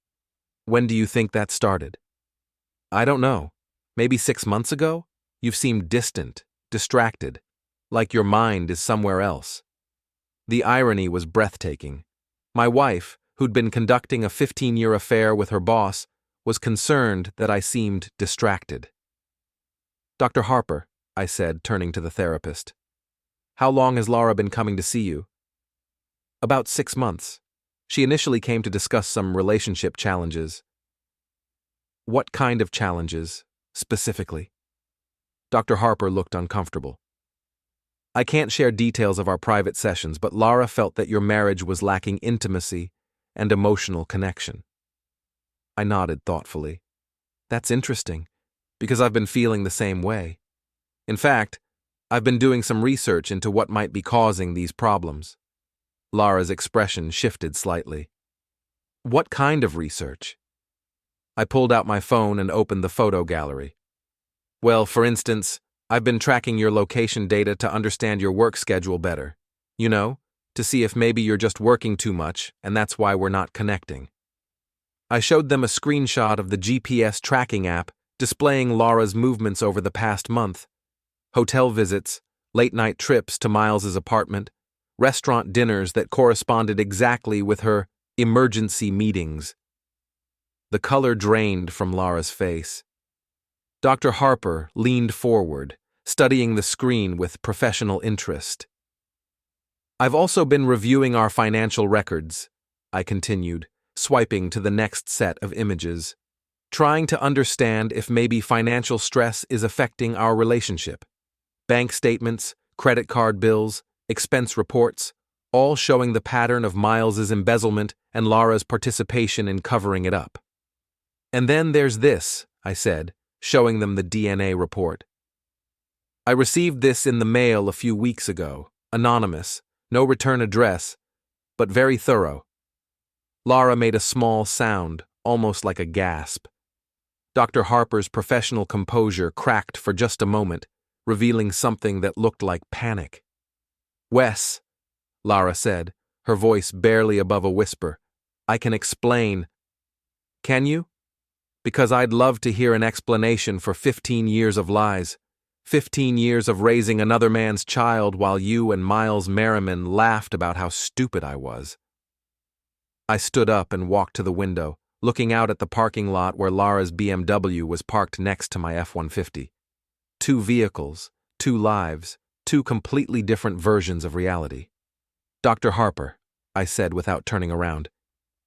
When do you think that started?" "I don't know. Maybe 6 months ago? You've seemed distant, distracted, like your mind is somewhere else." The irony was breathtaking. My wife, who'd been conducting a 15-year affair with her boss, was concerned that I seemed distracted. "Dr. Harper," I said, turning to the therapist, "how long has Lara been coming to see you?" "About 6 months. She initially came to discuss some relationship challenges." "What kind of challenges, specifically?" Dr. Harper looked uncomfortable. "I can't share details of our private sessions, but Lara felt that your marriage was lacking intimacy and emotional connection." I nodded thoughtfully. "That's interesting, because I've been feeling the same way. In fact, I've been doing some research into what might be causing these problems." Lara's expression shifted slightly. "What kind of research?" I pulled out my phone and opened the photo gallery. "Well, for instance, I've been tracking your location data to understand your work schedule better. You know, to see if maybe you're just working too much and that's why we're not connecting." I showed them a screenshot of the GPS tracking app displaying Lara's movements over the past month: hotel visits, late-night trips to Miles's apartment, restaurant dinners that corresponded exactly with her emergency meetings. The color drained from Lara's face. Dr. Harper leaned forward, studying the screen with professional interest. "I've also been reviewing our financial records," I continued, swiping to the next set of images, "trying to understand if maybe financial stress is affecting our relationship. Bank statements, credit card bills, expense reports, all showing the pattern of Miles's embezzlement and Lara's participation in covering it up." "And then there's this," I said, showing them the DNA report. "I received this in the mail a few weeks ago, anonymous, no return address, but very thorough." Lara made a small sound, almost like a gasp. Dr. Harper's professional composure cracked for just a moment, revealing something that looked like panic. "Wes," Lara said, her voice barely above a whisper, "I can explain, Can you? Because I'd love to hear an explanation for 15 years of lies. 15 years of raising another man's child while you and Miles Merriman laughed about how stupid I was. I stood up and walked to the window, looking out at the parking lot where Lara's BMW was parked next to my F-150. 2 vehicles, 2 lives, 2 completely different versions of reality. Dr. Harper, I said without turning around,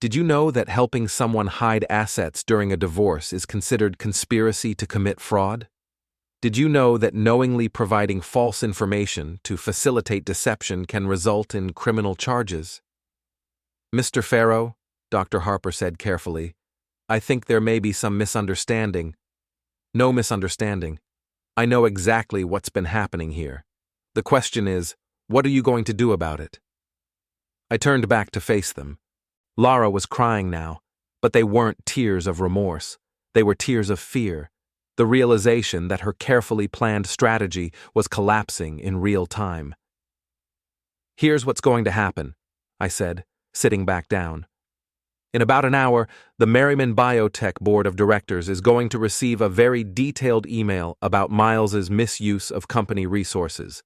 did you know that helping someone hide assets during a divorce is considered conspiracy to commit fraud? Did you know that knowingly providing false information to facilitate deception can result in criminal charges? Mr. Farrow, Dr. Harper said carefully, I think there may be some misunderstanding. No misunderstanding. I know exactly what's been happening here. The question is, what are you going to do about it? I turned back to face them. Lara was crying now, but they weren't tears of remorse. They were tears of fear, the realization that her carefully planned strategy was collapsing in real time. Here's what's going to happen, I said, sitting back down. In about an hour, the Merriman Biotech Board of Directors is going to receive a very detailed email about Miles's misuse of company resources.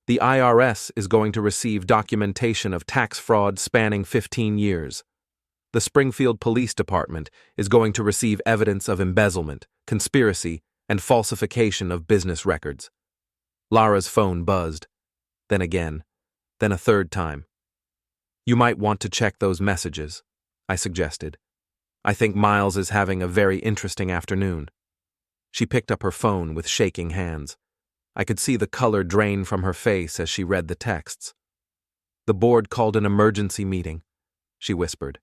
The IRS is going to receive documentation of tax fraud spanning 15 years. The Springfield Police Department is going to receive evidence of embezzlement, conspiracy, and falsification of business records. Lara's phone buzzed. Then again. Then a third time. You might want to check those messages, I suggested. I think Miles is having a very interesting afternoon. She picked up her phone with shaking hands. I could see the color drain from her face as she read the texts. The board called an emergency meeting, she whispered.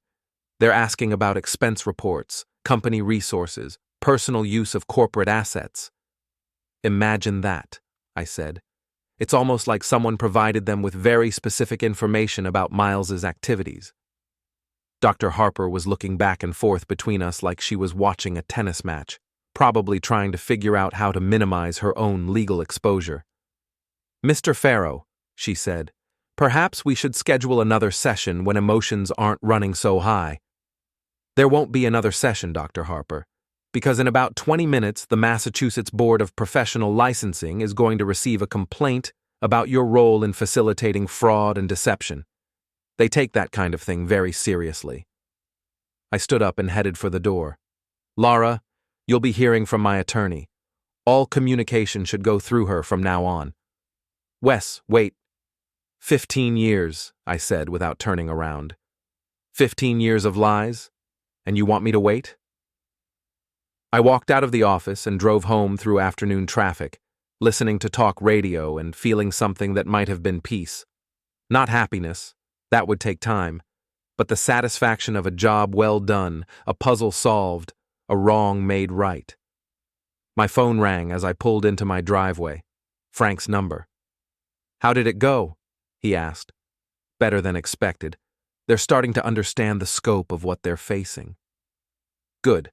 They're asking about expense reports, company resources, personal use of corporate assets. Imagine that, I said. It's almost like someone provided them with very specific information about Miles's activities. Dr. Harper was looking back and forth between us like she was watching a tennis match, probably trying to figure out how to minimize her own legal exposure. Mr. Farrow, she said, perhaps we should schedule another session when emotions aren't running so high. There won't be another session, Dr. Harper, because in about 20 minutes the Massachusetts Board of Professional Licensing is going to receive a complaint about your role in facilitating fraud and deception. They take that kind of thing very seriously. I stood up and headed for the door. Lara, you'll be hearing from my attorney. All communication should go through her from now on. Wes, wait. 15 years, I said without turning around. 15 years of lies? And you want me to wait? I walked out of the office and drove home through afternoon traffic, listening to talk radio and feeling something that might have been peace. Not happiness, that would take time, but the satisfaction of a job well done, a puzzle solved, a wrong made right. My phone rang as I pulled into my driveway. Frank's number. How did it go? He asked. Better than expected. They're starting to understand the scope of what they're facing. Good,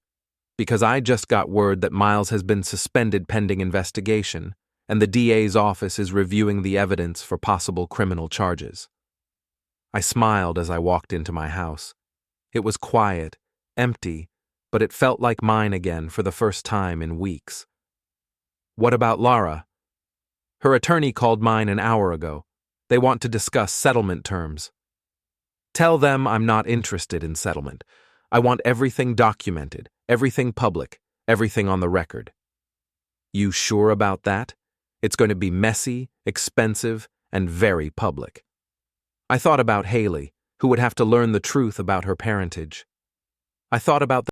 because I just got word that Miles has been suspended pending investigation, and the DA's office is reviewing the evidence for possible criminal charges. I smiled as I walked into my house. It was quiet, empty, but it felt like mine again for the first time in weeks. What about Lara? Her attorney called mine an hour ago. They want to discuss settlement terms. Tell them I'm not interested in settlement. I want everything documented, everything public, everything on the record. You sure about that? It's going to be messy, expensive, and very public. I thought about Hailey, who would have to learn the truth about her parentage. I thought about